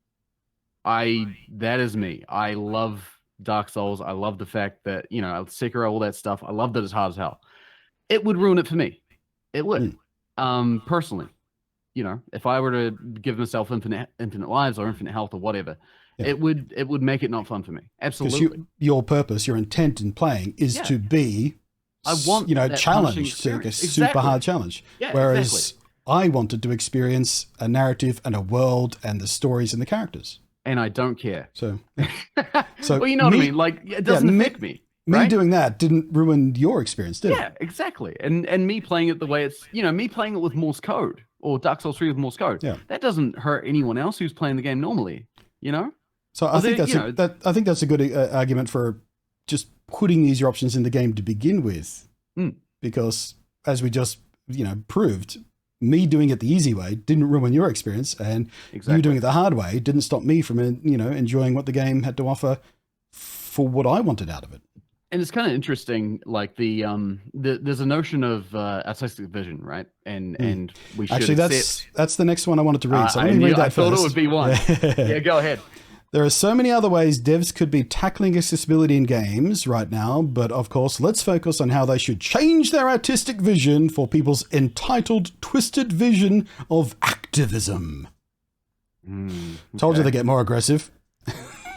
That is me. I love Dark Souls. I love the fact that, you know, Sekiro, all that stuff. I love that it's hard as hell. It would ruin it for me. It would. Personally, you know, if I were to give myself infinite lives or infinite health or whatever, it would make it not fun for me. Absolutely. Because your purpose, your intent in playing is to be, challenged to a super hard challenge. Yeah, whereas I wanted to experience a narrative and a world and the stories and the characters. And I don't care. So well, you know what I mean? Like, it doesn't affect me. Me doing that didn't ruin your experience, did it? Yeah, exactly. And me playing it the way it's, you know, me playing it with Morse code or Dark Souls 3 with Morse code. Yeah. That doesn't hurt anyone else who's playing the game normally, you know? So I think that's a good argument for just putting these options in the game to begin with. Because as we just, you know, proved, me doing it the easy way didn't ruin your experience, and you doing it the hard way didn't stop me from, you know, enjoying what the game had to offer for what I wanted out of it. And it's kind of interesting, like there's a notion of artistic vision, right? And Hmm. and we should Actually, accept. that's the next one I wanted to read. So let me read I that thought it would first. be one. Yeah. Yeah, go ahead. There are so many other ways devs could be tackling accessibility in games right now, but of course, let's focus on how they should change their artistic vision for people's entitled, twisted vision of activism. Told you they get more aggressive.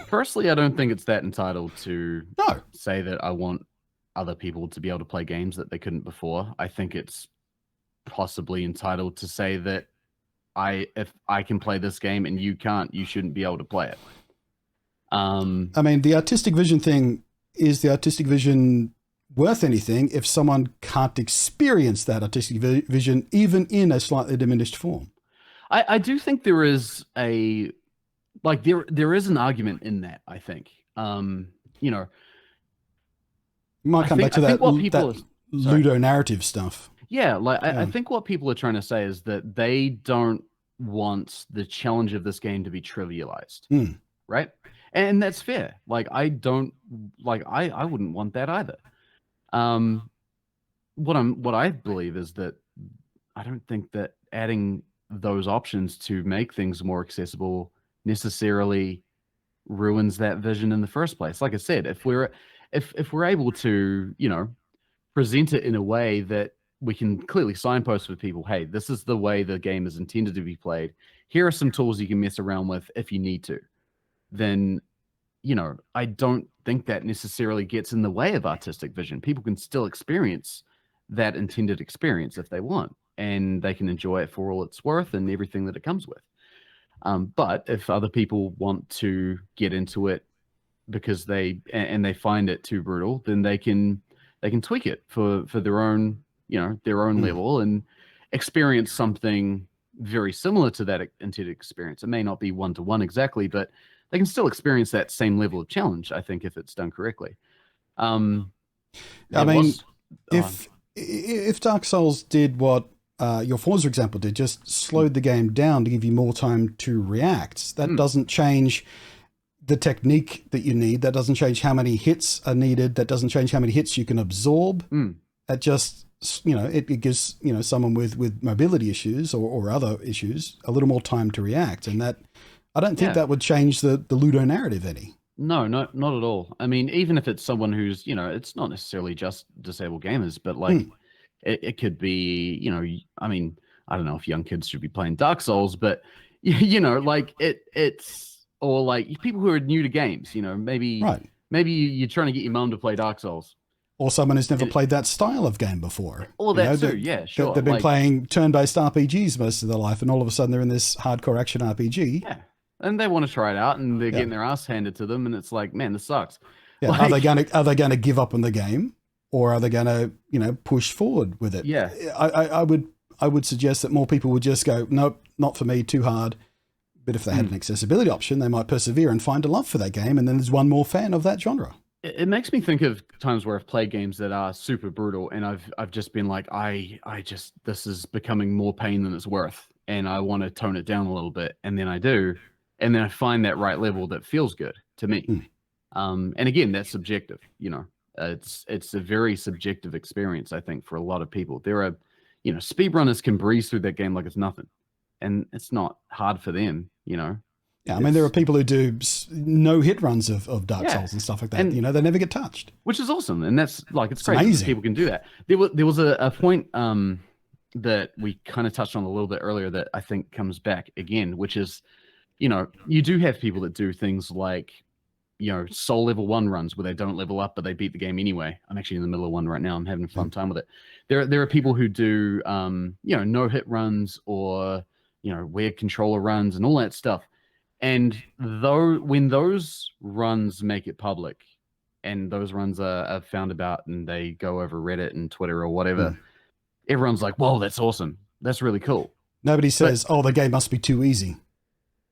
Personally, I don't think it's that entitled to No. say that I want other people to be able to play games that they couldn't before. I think it's possibly entitled to say that if I can play this game and you can't, you shouldn't be able to play it. I mean, the artistic vision thing, is the artistic vision worth anything if someone can't experience that artistic vision even in a slightly diminished form? I do think there is there is an argument in that, I think. You know, You might come back to that sorry. ludo narrative stuff. Yeah, I think what people are trying to say is that they don't want the challenge of this game to be trivialized, right? And that's fair. Like I don't I wouldn't want that either. What I believe is that I don't think that adding those options to make things more accessible necessarily ruins that vision in the first place. Like I said, if we're able to, present it in a way that we can clearly signpost with people, hey, this is the way the game is intended to be played. Here are some tools you can mess around with if you need to. Then, I don't think that necessarily gets in the way of artistic vision. People can still experience that intended experience if they want, and they can enjoy it for all it's worth and everything that it comes with. But if other people want to get into it because they find it too brutal, then they can tweak it for their own level and experience something very similar to that intended experience. It may not be one-to-one exactly, but they can still experience that same level of challenge, I think, if it's done correctly. If Dark Souls did what your Forza example did, just slowed the game down to give you more time to react, that doesn't change the technique that you need. That doesn't change how many hits are needed. That doesn't change how many hits you can absorb. That just, it gives, someone with mobility issues or other issues a little more time to react. And that, I don't think that would change the Ludo narrative any. No, not at all. I mean, even if it's someone who's, it's not necessarily just disabled gamers, but like it could be, I mean, I don't know if young kids should be playing Dark Souls, but like it's, or like people who are new to games, maybe you're trying to get your mom to play Dark Souls. Or someone who's never played that style of game before. Or that too, yeah, sure. They've been playing turn-based RPGs most of their life, and all of a sudden they're in this hardcore action RPG. Yeah, and they want to try it out, and they're getting their ass handed to them, and it's like, man, this sucks. Yeah. Are they gonna give up on the game, or are they gonna push forward with it? Yeah, I would suggest that more people would just go, nope, not for me, too hard. But if they had an accessibility option, they might persevere and find a love for that game, and then there's one more fan of that genre. It makes me think of times where I've played games that are super brutal, and I've just been like, this is becoming more pain than it's worth, and I want to tone it down a little bit, and then I do, and then I find that right level that feels good to me. And again, that's subjective. It's a very subjective experience, I think, for a lot of people. There are, speedrunners can breeze through that game like it's nothing, and it's not hard for them. Yeah, I mean, there are people who do no hit runs of Dark Souls and stuff like that. And, they never get touched, which is awesome, and that's like it's crazy. Amazing. People can do that. There was a point that we kind of touched on a little bit earlier that I think comes back again, which is, you do have people that do things like, soul level 1 runs where they don't level up but they beat the game anyway. I'm actually in the middle of one right now. I'm having a fun time with it. There are people who do no hit runs or weird controller runs and all that stuff. And when those runs make it public and those runs are found about and they go over Reddit and Twitter or whatever, everyone's like, whoa, that's awesome. That's really cool. Nobody says, oh, the game must be too easy.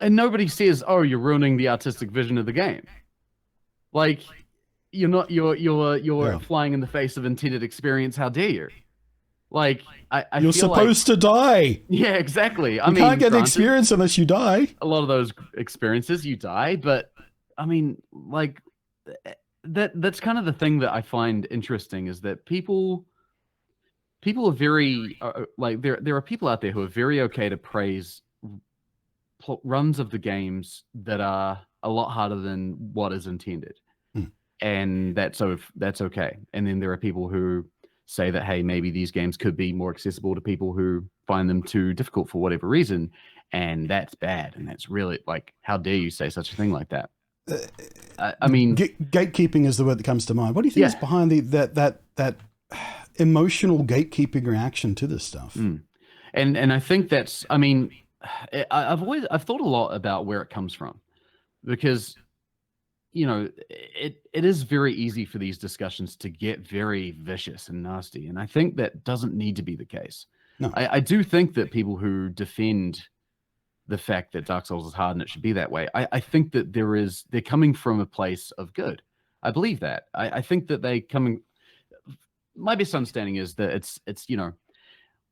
And nobody says, oh, you're ruining the artistic vision of the game. Like, you're flying in the face of intended experience. How dare you? Like, you're supposed to die. Yeah, exactly. You can't get the experience unless you die. A lot of those experiences, you die. But I mean, like, that's kind of the thing that I find interesting is that people are very like there are people out there who are very okay to praise runs of the games that are a lot harder than what is intended, Mm. and that's okay. And then there are people who say that hey, maybe these games could be more accessible to people who find them too difficult for whatever reason, and that's bad. And that's really like, how dare you say such a thing like that? I mean, Gatekeeping is the word that comes to mind. What do you think is yeah. behind that emotional gatekeeping reaction to this stuff? And I think that's, I mean, I've thought a lot about where it comes from, because it is very easy for these discussions to get very vicious and nasty, and I think that doesn't need to be the case. No. I do think that people who defend the fact that Dark Souls is hard and it should be that way, I think that they're coming from a place of good. I believe that. I think that they coming. My best understanding is that it's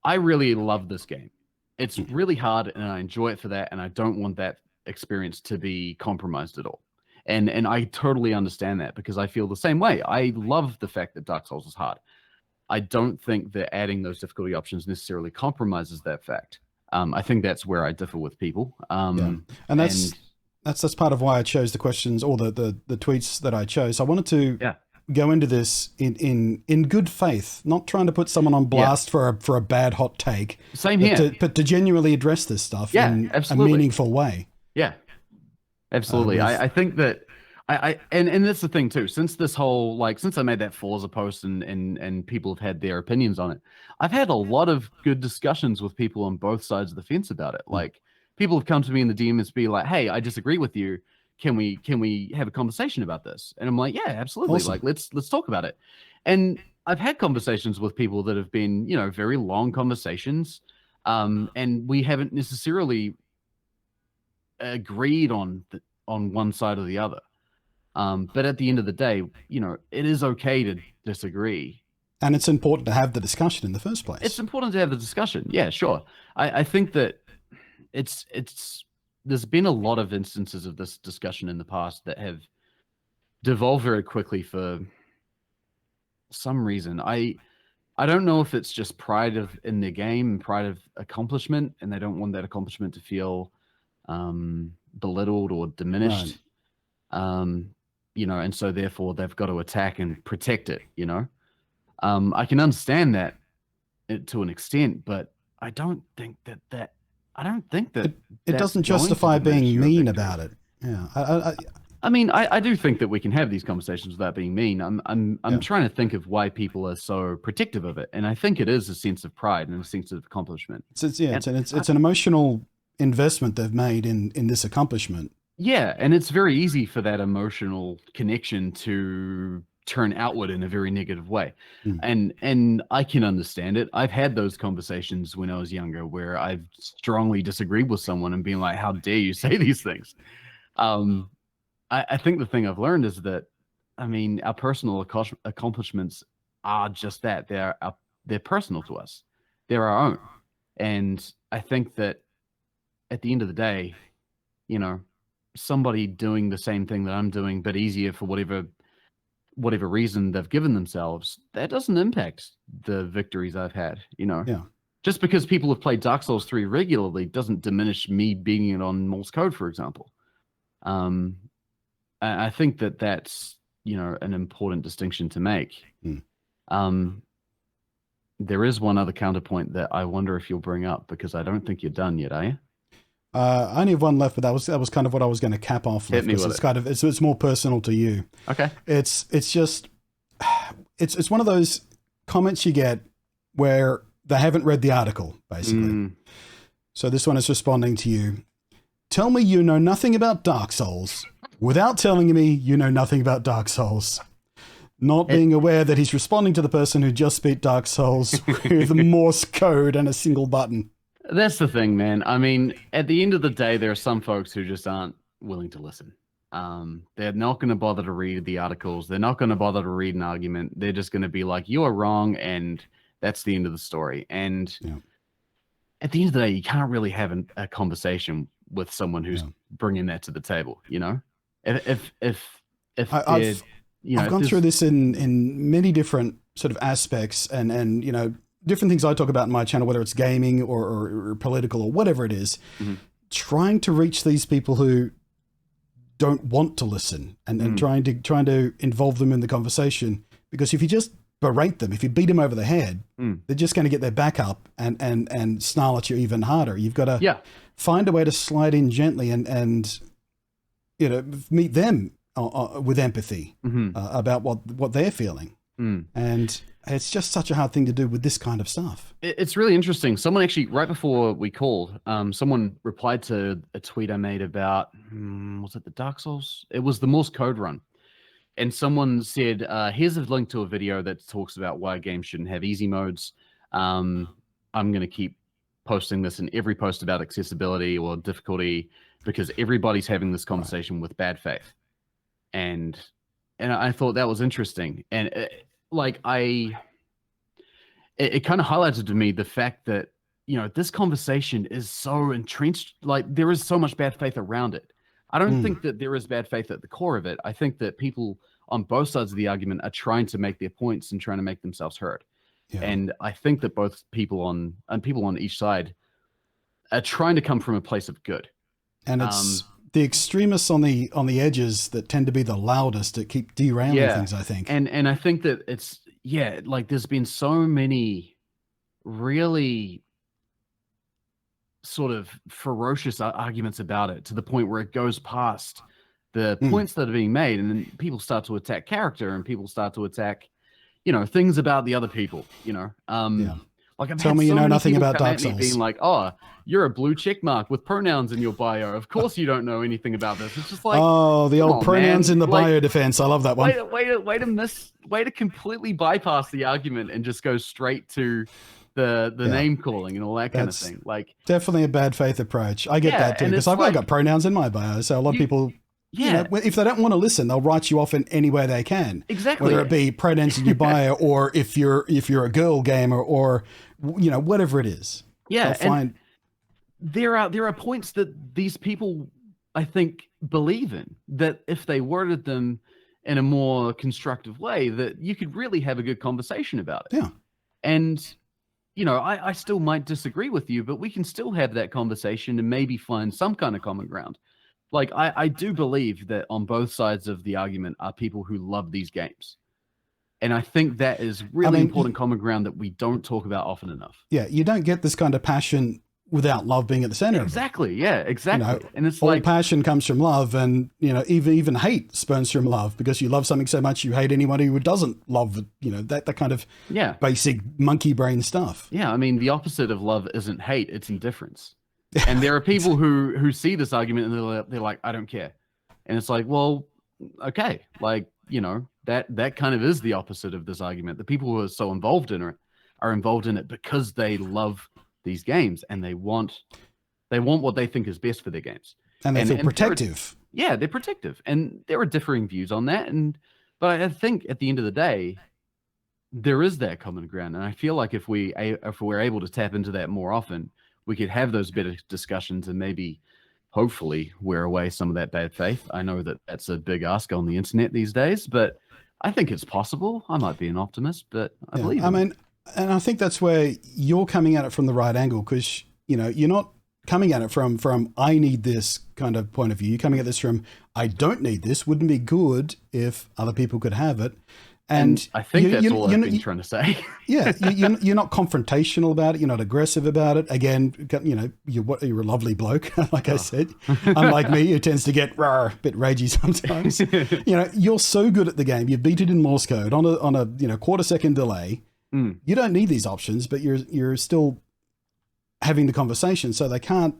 I really love this game. It's really hard, and I enjoy it for that, and I don't want that experience to be compromised at all. And I totally understand that, because I feel the same way. I love the fact that Dark Souls is hard. I don't think that adding those difficulty options necessarily compromises that fact. I think that's where I differ with people. And that's part of why I chose the questions, or the tweets that I chose. I wanted to go into this in good faith, not trying to put someone on blast for a bad hot take. Same here. But to genuinely address this stuff in absolutely. a meaningful way. Yeah, absolutely. I think that and that's the thing too. Since this whole since I made that Forza post and people have had their opinions on it, I've had a lot of good discussions with people on both sides of the fence about it. Like, people have come to me in the DMs, be like, "Hey, I disagree with you. Can we have a conversation about this?" And I'm like, "Yeah, absolutely. Awesome. Like, let's talk about it." And I've had conversations with people that have been, very long conversations, and we haven't necessarily agreed on one side or the other. But at the end of the day, it is okay to disagree. And it's important to have the discussion in the first place. It's important to have the discussion. Yeah, sure. I think that there's been a lot of instances of this discussion in the past that have devolved very quickly for some reason. I don't know if it's just pride in their game, pride of accomplishment, and they don't want that accomplishment to feel belittled or diminished. Right. And so therefore they've got to attack and protect it. I can understand that to an extent, but I don't think that it doesn't justify being mean about it. Yeah. I mean, I do think that we can have these conversations without being mean. I'm trying to think of why people are so protective of it, and I think it is a sense of pride and a sense of accomplishment. It's an emotional investment they've made in this accomplishment. Yeah, and it's very easy for that emotional connection to turn outward in a very negative way. And I can understand it. I've had those conversations when I was younger where I've strongly disagreed with someone and being like, "How dare you say these things?" I think the thing I've learned is that, I mean, our personal accomplishments are just that. They're personal to us. They're our own. And I think that at the end of the day, somebody doing the same thing that I'm doing, but easier for whatever reason they've given themselves, that doesn't impact the victories I've had. Yeah. Just because people have played Dark Souls 3 regularly doesn't diminish me beating it on Morse code, for example. I think that's an important distinction to make. There is one other counterpoint that I wonder if you'll bring up, because I don't think you're done yet, are you? I only have one left, but that was kind of what I was going to cap off. Hit me with it. It's more personal to you. Okay. It's just it's one of those comments you get where they haven't read the article, basically. So this one is responding to you. Tell me you know nothing about Dark Souls without telling me you know nothing about Dark Souls. Not being aware that he's responding to the person who just beat Dark Souls with Morse code and a single button. That's the thing, man. I mean, at the end of the day, there are some folks who just aren't willing to listen. They're not going to bother to read the articles. They're not going to bother to read an argument. They're just going to be like, "You are wrong," and that's the end of the story. And at the end of the day, you can't really have a conversation with someone who's bringing that to the table. If I've gone through this in many different sort of aspects, and different things I talk about in my channel, whether it's gaming or political or whatever it is, trying to reach these people who don't want to listen, and trying to involve them in the conversation. Because if you just berate them, if you beat them over the head, they're just going to get their back up and snarl at you even harder. You've got to find a way to slide in gently and meet them with empathy about what they're feeling. And it's just such a hard thing to do with this kind of stuff. It's really interesting. Someone actually, right before we called, someone replied to a tweet I made about, was it the Dark Souls? It was the Morse code run. And someone said, here's a link to a video that talks about why games shouldn't have easy modes. I'm going to keep posting this in every post about accessibility or difficulty, because everybody's having this conversation with bad faith. And I thought that was interesting. And it kind of highlighted to me the fact that, this conversation is so entrenched, like there is so much bad faith around it. I don't think that there is bad faith at the core of it. I think that people on both sides of the argument are trying to make their points and trying to make themselves heard. Yeah. And I think that both people on each side are trying to come from a place of good. And it's the extremists on the edges that tend to be the loudest that keep derailing things, I think. And I think that it's, like there's been so many really sort of ferocious arguments about it, to the point where it goes past the points that are being made, and then people start to attack character, and people start to attack, things about the other people, Like Tell me you know nothing about Dark Souls. Being like, oh, you're a blue check mark with pronouns in your bio. Of course you don't know anything about this. It's just like, oh, the old pronouns in the bio defense. I love that one. Way to completely bypass the argument and just go straight to the name calling and all that kind of thing. Like, definitely a bad faith approach. I get that too, because I've got pronouns in my bio. So a lot of people, if they don't want to listen, they'll write you off in any way they can. Exactly. Whether it be pronouns in your bio, or if you're a girl gamer, or whatever it is. Yeah. And there are points that these people, I think, believe in, that if they worded them in a more constructive way, that you could really have a good conversation about it. Yeah. And I still might disagree with you, but we can still have that conversation and maybe find some kind of common ground. Like, I do believe that on both sides of the argument are people who love these games. And I think that is really important common ground that we don't talk about often enough. Yeah, you don't get this kind of passion without love being at the center. Exactly. Yeah, exactly. And it's all passion comes from love, and even hate spurns from love, because you love something so much you hate anyone who doesn't love it. That kind of basic monkey brain stuff. Yeah, I mean, the opposite of love isn't hate; it's indifference. And there are people who see this argument and they're like, I don't care. And it's like, well, okay, like, that kind of is the opposite of this argument. The people who are so involved in it are involved in it because they love these games, and they want what they think is best for their games. And they feel protective. They're protective. And there are differing views on that. But I think at the end of the day, there is that common ground. And I feel like if we're able to tap into that more often, we could have those better discussions and maybe, hopefully, wear away some of that bad faith. I know that that's a big ask on the internet these days, but I think it's possible. I might be an optimist, but I believe it. And I think that's where you're coming at it from the right angle, because, you're not coming at it from I need this kind of point of view. You're coming at this from, I don't need this. Wouldn't be good if other people could have it. And I think that's all I've been trying to say. Yeah, you're not confrontational about it. You're not aggressive about it. Again, you're a lovely bloke, like I said. Unlike me, who tends to get a bit ragey sometimes. You're so good at the game. You beat it in Morse code on a quarter-second delay. You don't need these options, but you're still having the conversation, so they can't.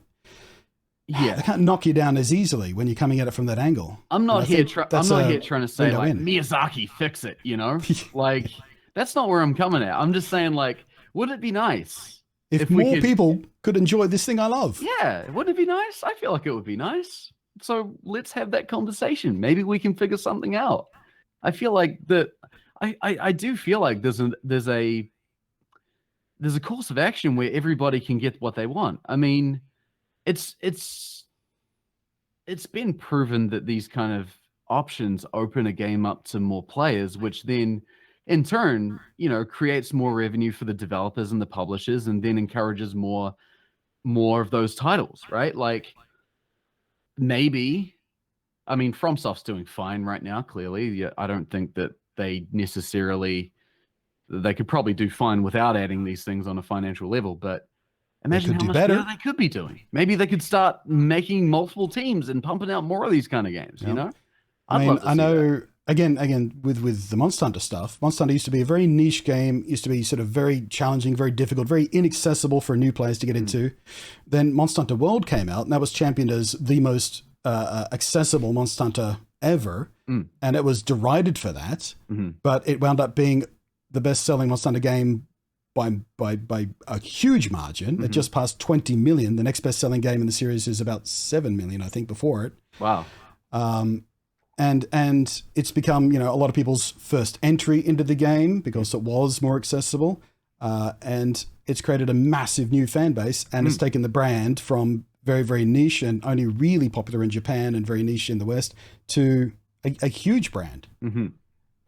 Yeah, they can't knock you down as easily when you're coming at it from that angle. I'm not here trying to say like Miyazaki fix it, like that's not where I'm coming at. I'm just saying, like, would it be nice if more people could enjoy this thing I love? Yeah, would it be nice? I feel like it would be nice. So let's have that conversation. Maybe we can figure something out. I feel like that. I do feel like there's a course of action where everybody can get what they want. I mean, it's been proven that these kind of options open a game up to more players, which then in turn, creates more revenue for the developers and the publishers, and then encourages more of those titles, right? Like maybe, I mean, FromSoft's doing fine right now, clearly. Yeah, I don't think that they could probably do fine without adding these things on a financial level, but They imagine could how do much better better. they could be doing. Maybe they could start making multiple teams and pumping out more of these kind of games, Yeah. I I'd mean, love to I see that. know again with the Monster Hunter stuff. Monster Hunter used to be a very niche game, used to be sort of very challenging, very difficult, very inaccessible for new players to get into. Then Monster Hunter World came out, and that was championed as the most accessible Monster Hunter ever, and it was derided for that. But it wound up being the best-selling Monster Hunter game by a huge margin. It just passed 20 million. The next best-selling game in the series is about 7 million, I think, before it. Wow. And it's become, a lot of people's first entry into the game because it was more accessible. And it's created a massive new fan base, and it's taken the brand from very, very niche and only really popular in Japan and very niche in the West to a huge brand.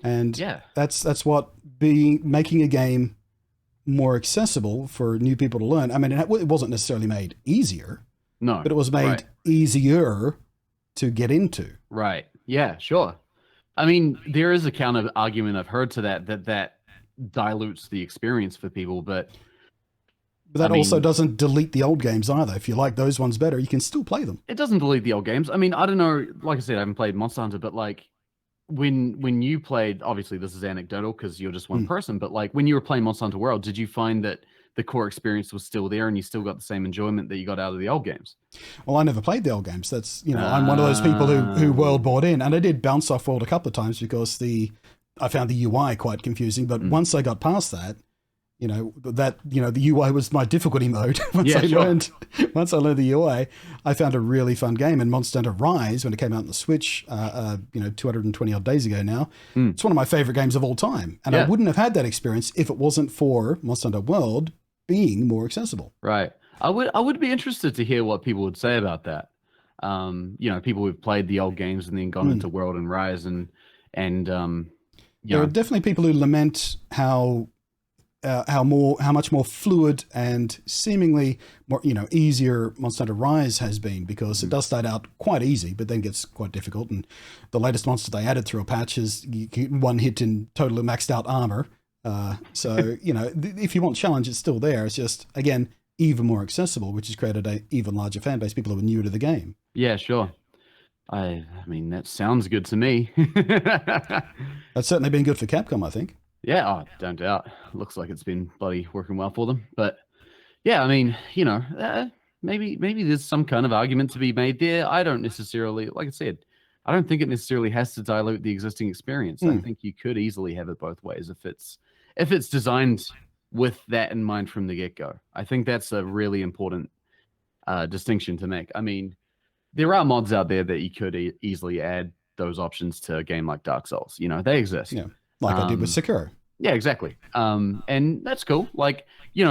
And that's what making a game more accessible for new people to learn. I mean, it wasn't necessarily made easier, no, but it was made easier to get into. Right. Yeah, sure. I mean, there is a counter argument I've heard to that dilutes the experience for people, but that also doesn't delete the old games either. If you like those ones better, you can still play them. It doesn't delete the old games. I mean, I don't know. Like I said, I haven't played Monster Hunter, but like when you played, obviously this is anecdotal because you're just one person, but like when you were playing Monster Hunter World, did you find that the core experience was still there and you still got the same enjoyment that you got out of the old games? Well, I never played the old games. That's, I'm one of those people who World bought in, and I did bounce off World a couple of times because I found the UI quite confusing. But once I got past that, the UI was my difficulty mode. Once I learned the UI, I found a really fun game. And Monster Hunter Rise, when it came out on the Switch, 220 odd days ago now, it's one of my favorite games of all time. And I wouldn't have had that experience if it wasn't for Monster Hunter World being more accessible. Right. I would be interested to hear what people would say about that. People who've played the old games and then gone into World and Rise and there are definitely people who lament how much more fluid and seemingly more easier Monster Hunter Rise has been, because it does start out quite easy but then gets quite difficult, and the latest monster they added through a patch is you get one hit in totally maxed out armor. So if you want challenge, it's still there. It's just, again, even more accessible, which has created an even larger fan base, people who are new to the game. Yeah, sure. I mean, that sounds good to me. That's certainly been good for Capcom, I think. Yeah, don't doubt. Looks like it's been bloody working well for them. But yeah, I mean, maybe there's some kind of argument to be made there. I don't necessarily, like I said, I don't think it necessarily has to dilute the existing experience. I think you could easily have it both ways if it's designed with that in mind from the get-go. I think that's a really important distinction to make. I mean, there are mods out there that you could easily add those options to a game like Dark Souls. They exist. Yeah, like I did with Sekiro. Yeah, exactly. And that's cool. Like, it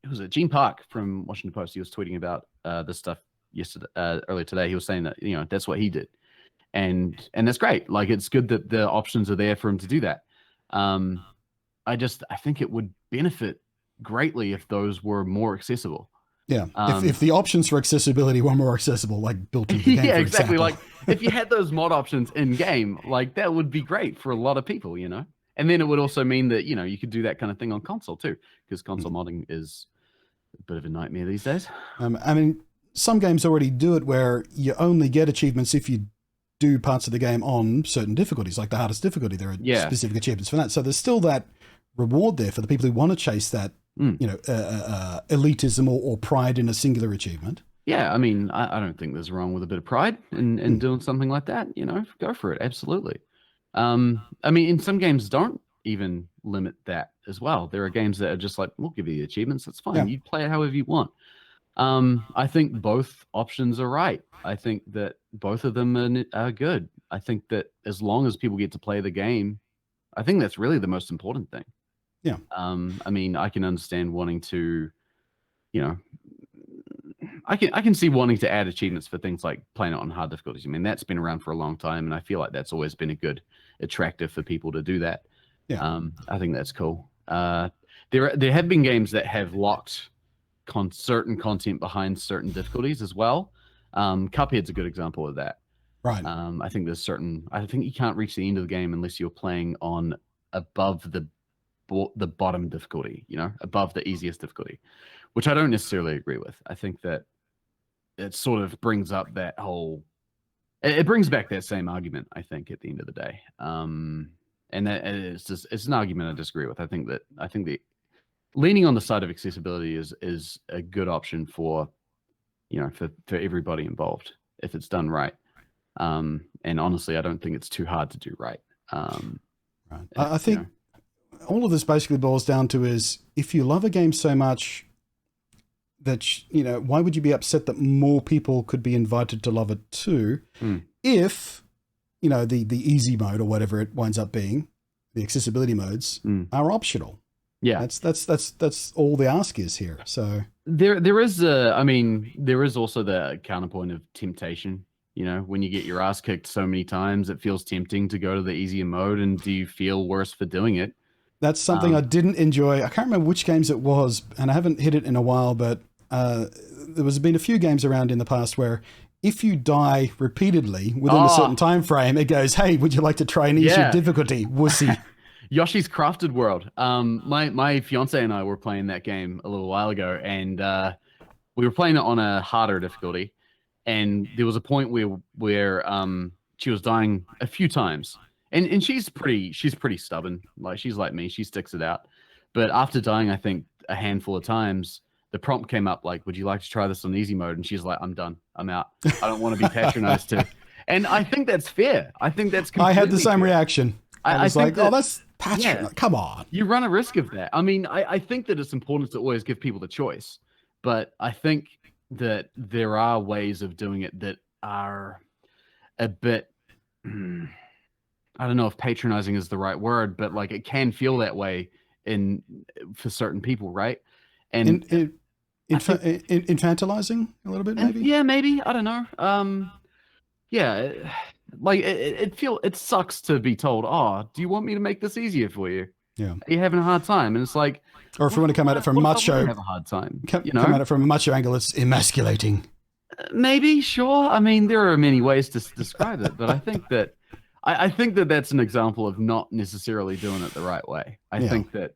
was Gene Park from Washington Post. He was tweeting about this stuff earlier today. He was saying that that's what he did, and that's great. Like, it's good that the options are there for him to do that. I think it would benefit greatly if those were more accessible. Yeah, if the options for accessibility were more accessible, like built into the game, yeah, for exactly. example. Like, if you had those mod options in game, like that would be great for a lot of people, And then it would also mean that you could do that kind of thing on console too, because console modding is a bit of a nightmare these days. I mean, some games already do it where you only get achievements if you do parts of the game on certain difficulties, like the hardest difficulty. There are specific achievements for that. So there's still that reward there for the people who want to chase that, elitism or pride in a singular achievement. Yeah, I mean, I don't think there's wrong with a bit of pride in doing something like that. Go for it. Absolutely. I mean, in some games don't even limit that as well. There are games that are just like, we'll give you the achievements. That's fine. Yeah. You play it however you want. I think both options are right. I think that both of them are good. I think that as long as people get to play the game, I think that's really the most important thing. Yeah. I mean, I can understand wanting to, I can see wanting to add achievements for things like playing it on hard difficulties. I mean, that's been around for a long time, and I feel like that's always been a good attractive for people to do that. Yeah. I think that's cool. There have been games that have locked certain content behind certain difficulties as well. Cuphead's a good example of that. Right. I think I think you can't reach the end of the game unless you're playing on above the bottom difficulty, above the easiest difficulty, which I don't necessarily agree with. I think that it sort of brings up that whole, it brings back that same argument, I think, at the end of the day. And that it's an argument I disagree with. I think that leaning on the side of accessibility is a good option for everybody involved if it's done right. And honestly, I don't think it's too hard to do right. Right. I think all of this basically boils down to is if you love a game so much that, why would you be upset that more people could be invited to love it too? If, the easy mode or whatever it winds up being, the accessibility modes are optional. Yeah. That's all the ask is here. So there is also the counterpoint of temptation. When you get your ass kicked so many times, it feels tempting to go to the easier mode. And do you feel worse for doing it? That's something I didn't enjoy. I can't remember which games it was, and I haven't hit it in a while, but there has been a few games around in the past where if you die repeatedly within a certain time frame, it goes, hey, would you like to try an easier difficulty, wussy? Yoshi's Crafted World. My fiance and I were playing that game a little while ago, and we were playing it on a harder difficulty. And there was a point where she was dying a few times, and she's pretty stubborn. Like, she's like me, she sticks it out. But after dying, I think a handful of times, the prompt came up like, "Would you like to try this on easy mode?" And she's like, "I'm done. I'm out. I don't want to be patronized to." And I think that's fair. I think that's completely I had the same fair. reaction. I was like, that's patron. Yeah, come on. You run a risk of that. I mean, I think that it's important to always give people the choice, but I think that there are ways of doing it that are a bit, I don't know if patronizing is the right word, but like it can feel that way for certain people, right? And infantilizing a little bit, maybe. Yeah, maybe. I don't know. Yeah, like it sucks to be told, "Oh, do you want me to make this easier for you? Yeah, are you having a hard time?" And it's like, or if we want to come at it from macho, have a hard time. Come at it from a macho angle, it's emasculating. Maybe, sure. I mean, there are many ways to describe it, but I think that that's an example of not necessarily doing it the right way. I think that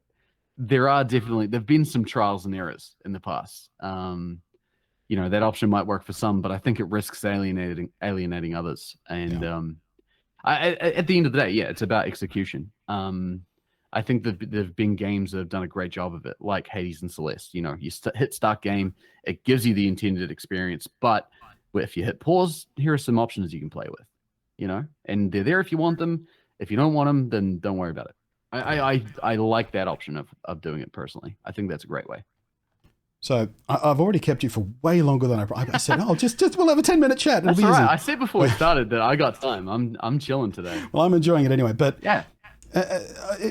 there've been some trials and errors in the past. That option might work for some, but I think it risks alienating others. And at the end of the day, it's about execution. I think that there've been games that have done a great job of it, like Hades and Celeste. You hit start game, it gives you the intended experience, but if you hit pause, here are some options you can play with, and they're there if you want them. If you don't want them, then don't worry about it. I like that option of doing it personally. I think that's a great way. So I've already kept you for way longer than I said. Oh, just we'll have a 10-minute chat. That's all right. I said before we started that I got time. I'm chilling today. Well, I'm enjoying it anyway. But yeah,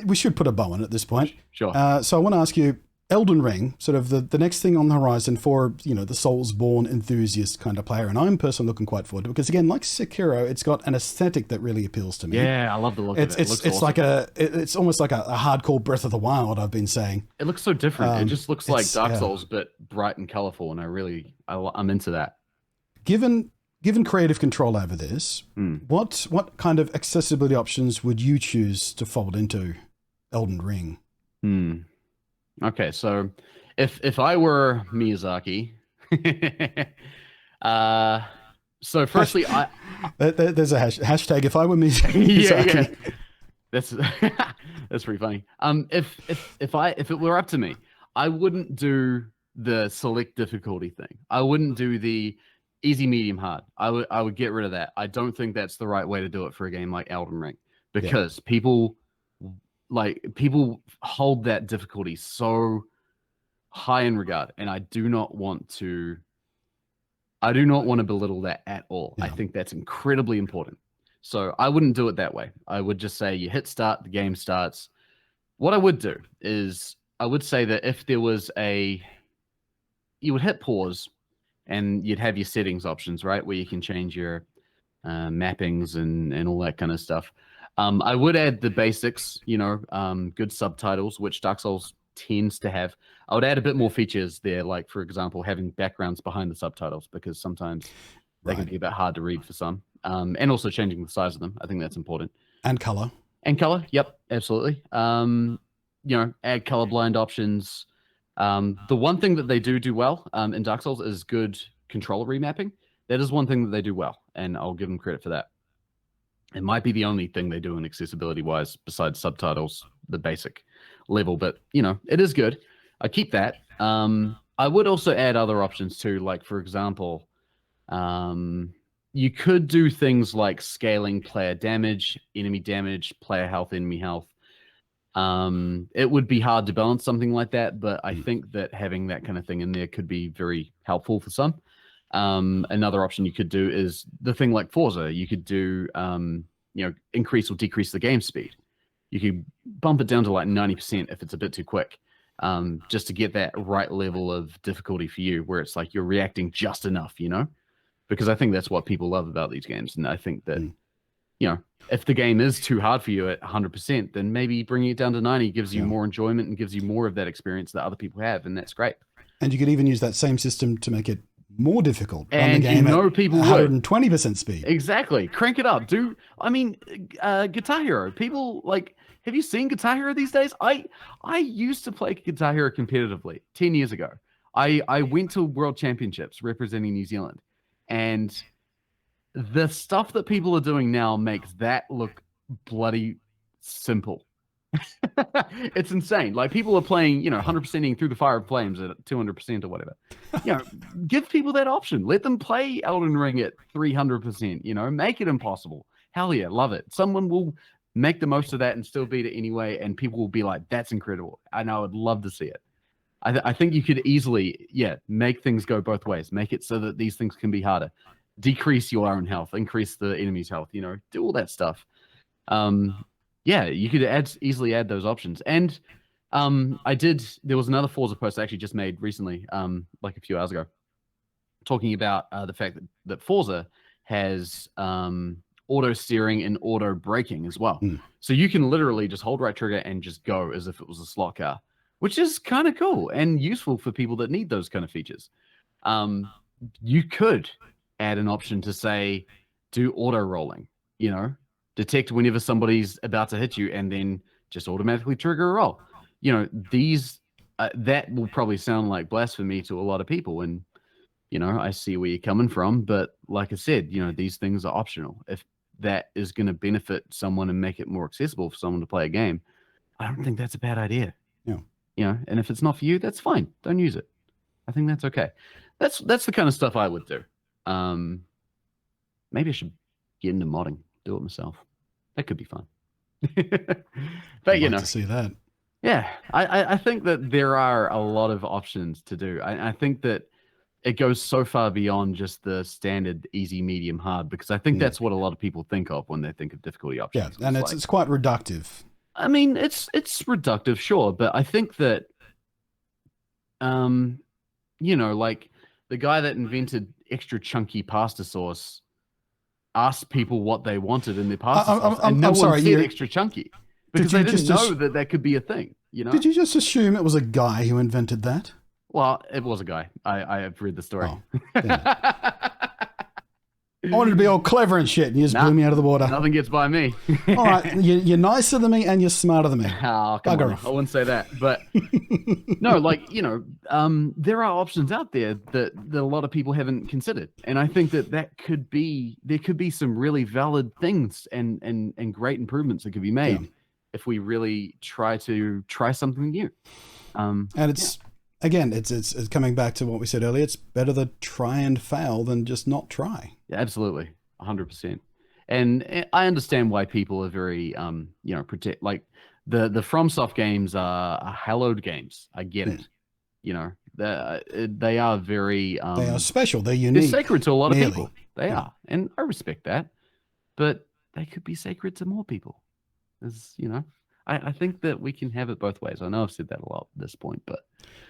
we should put a bow on it at this point. Sure. So I want to ask you, Elden Ring, sort of the next thing on the horizon for the Soulsborne enthusiast kind of player, and I'm personally looking quite forward to it because again, like Sekiro, it's got an aesthetic that really appeals to me. Yeah, I love the look of it. It's awesome. Like it's almost like a hardcore Breath of the Wild. I've been saying it looks so different. It just looks like Dark Souls, but bright and colorful, and I'm into that. Given creative control over this, what kind of accessibility options would you choose to fold into Elden Ring? Okay, so if I were Miyazaki, so firstly, there's a hashtag. If I were Miyazaki, that's pretty funny. If it were up to me, I wouldn't do the select difficulty thing. I wouldn't do the easy, medium, hard. I would get rid of that. I don't think that's the right way to do it for a game like Elden Ring because people hold that difficulty so high in regard, and I do not want to belittle that at all. I think that's incredibly important. So I wouldn't do it that way. I would just say you hit start, the game starts. What I would do is I would say that if there was you would hit pause, and you'd have your settings options, right, where you can change your mappings and all that kind of stuff. I would add the basics, good subtitles, which Dark Souls tends to have. I would add a bit more features there, like, for example, having backgrounds behind the subtitles, because sometimes they can be a bit hard to read for some. And also changing the size of them. I think that's important. And color. And color, yep, absolutely. Add colorblind options. The one thing that they do well in Dark Souls is good controller remapping. That is one thing that they do well, and I'll give them credit for that. It might be the only thing they do in accessibility-wise besides subtitles, the basic level, but, it is good. I keep that. I would also add other options too, like, for example, you could do things like scaling player damage, player health, enemy health. It would be hard to balance something like that, but I think that having that kind of thing in there could be very helpful for some. Another option you could do is the thing like Forza. You could do, increase or decrease the game speed. You could bump it down to like 90% if it's a bit too quick, just to get that right level of difficulty for you, where it's like you're reacting just enough, because I think that's what people love about these games. And I think that, if the game is too hard for you at 100%, then maybe bringing it down to 90 gives you more enjoyment and gives you more of that experience that other people have. And that's great. And you could even use that same system to make it more difficult. And the game people 120% speed. Exactly. Crank it up. Guitar Hero. People have you seen Guitar Hero these days? I used to play Guitar Hero competitively 10 years ago. I went to World Championships representing New Zealand, and the stuff that people are doing now makes that look bloody simple. It's insane. Like, people are playing, 100%ing through the fire of flames at 200% or whatever. Give people that option. Let them play Elden Ring at 300%. Make it impossible. Hell yeah, love it. Someone will make the most of that and still beat it anyway, and people will be like, "That's incredible." I know. I would love to see it. I think you could easily, make things go both ways. Make it so that these things can be harder. Decrease your own health, increase the enemy's health. Do all that stuff. You could easily add those options. And there was another Forza post I actually just made recently, like a few hours ago, talking about the fact that Forza has auto steering and auto braking as well. So you can literally just hold right trigger and just go as if it was a slot car, which is kind of cool and useful for people that need those kind of features. You could add an option to say, do auto rolling, detect whenever somebody's about to hit you and then just automatically trigger a roll. That will probably sound like blasphemy to a lot of people. And, I see where you're coming from. But like I said, these things are optional. If that is going to benefit someone and make it more accessible for someone to play a game, I don't think that's a bad idea. Yeah. And if it's not for you, that's fine. Don't use it. I think that's okay. That's the kind of stuff I would do. Maybe I should get into modding, do it myself. That could be fun. But I'd like to see that. Yeah, I think that there are a lot of options to do. I think that it goes so far beyond just the standard easy, medium, hard, because I think that's what a lot of people think of when they think of difficulty options. Yeah, and it's quite reductive. I mean, it's reductive, sure, but I think that, like the guy that invented extra chunky pasta sauce asked people what they wanted in their pasta sauce, and no one said extra chunky, because they didn't know that could be a thing. Did you just assume it was a guy who invented that? Well, it was a guy. I have read the story. Oh, I wanted to be all clever and shit, and you just blew me out of the water. Nothing gets by me. All right, you're nicer than me and you're smarter than me. Oh, come on. I wouldn't say that. But no, there are options out there that a lot of people haven't considered. And I think that there could be some really valid things and great improvements that could be made if we really try something new. And it's... Again, it's coming back to what we said earlier. It's better to try and fail than just not try. Yeah, absolutely. 100%. And I understand why people are very, protect, like the FromSoft games are hallowed games. I get it. They are very... they are special. They're unique. They're sacred to a lot of people. They are. And I respect that. But they could be sacred to more people. As I think that we can have it both ways. I know I've said that a lot at this point, but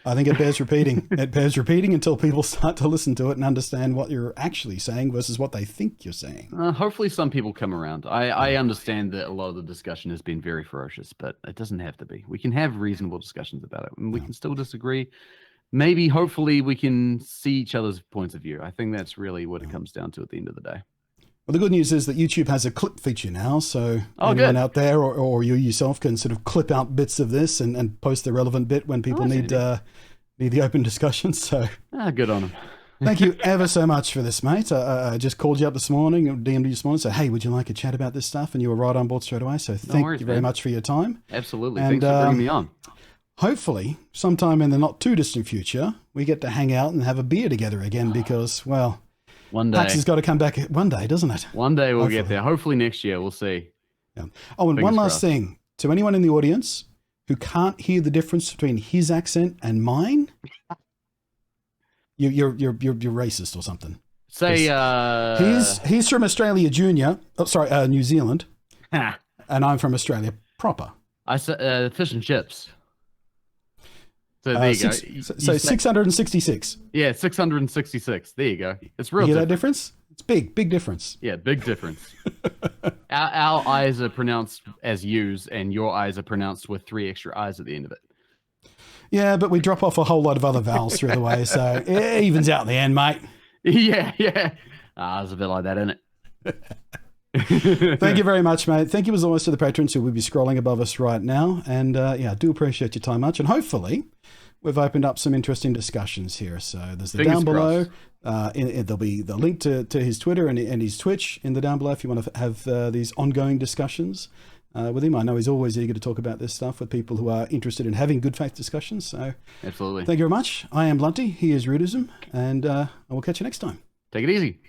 I think it bears repeating. It bears repeating until people start to listen to it and understand what you're actually saying versus what they think you're saying. Hopefully some people come around. I understand that a lot of the discussion has been very ferocious, but it doesn't have to be. We can have reasonable discussions about it, and we can still disagree. Maybe, hopefully, we can see each other's points of view. I think that's really what it comes down to at the end of the day. Well, the good news is that YouTube has a clip feature now, so anyone good. out there or you yourself can sort of clip out bits of this and post the relevant bit when people need the open discussion. So good on them. Thank you ever so much for this, mate. I just called you up this morning, DM'd you this morning, said, hey, would you like a chat about this stuff? And you were right on board straight away. So thank you very much for your time. Absolutely. And, thanks for bringing me on. Hopefully, sometime in the not too distant future, we get to hang out and have a beer together again because, well, one day. PAX has got to come back one day, doesn't it? One day we'll get there. Hopefully next year. We'll see. Yeah. Oh, and one last thing. To anyone in the audience who can't hear the difference between his accent and mine, you're racist or something. Say he's from Australia Junior. Oh, sorry, New Zealand, and I'm from Australia proper. I said fish and chips. So there you go. So 666. Yeah, 666. There you go. It's real. You hear that difference? It's big difference. Yeah, big difference. our I's are pronounced as U's, and your I's are pronounced with 3 extra I's at the end of it. Yeah, but we drop off a whole lot of other vowels through the way, so it evens out in the end, mate. Yeah. It's a bit like that, isn't it? Thank you very much, mate. Thank you as always to the patrons who will be scrolling above us right now. And I do appreciate your time much. And hopefully we've opened up some interesting discussions here. So there's the Fingers down below. crossed. There'll be the link to his Twitter and his Twitch in the down below if you want to have these ongoing discussions with him. I know he's always eager to talk about this stuff with people who are interested in having good faith discussions. So absolutely. Thank you very much. I am Blunty. He is Rudeism. And I will catch you next time. Take it easy.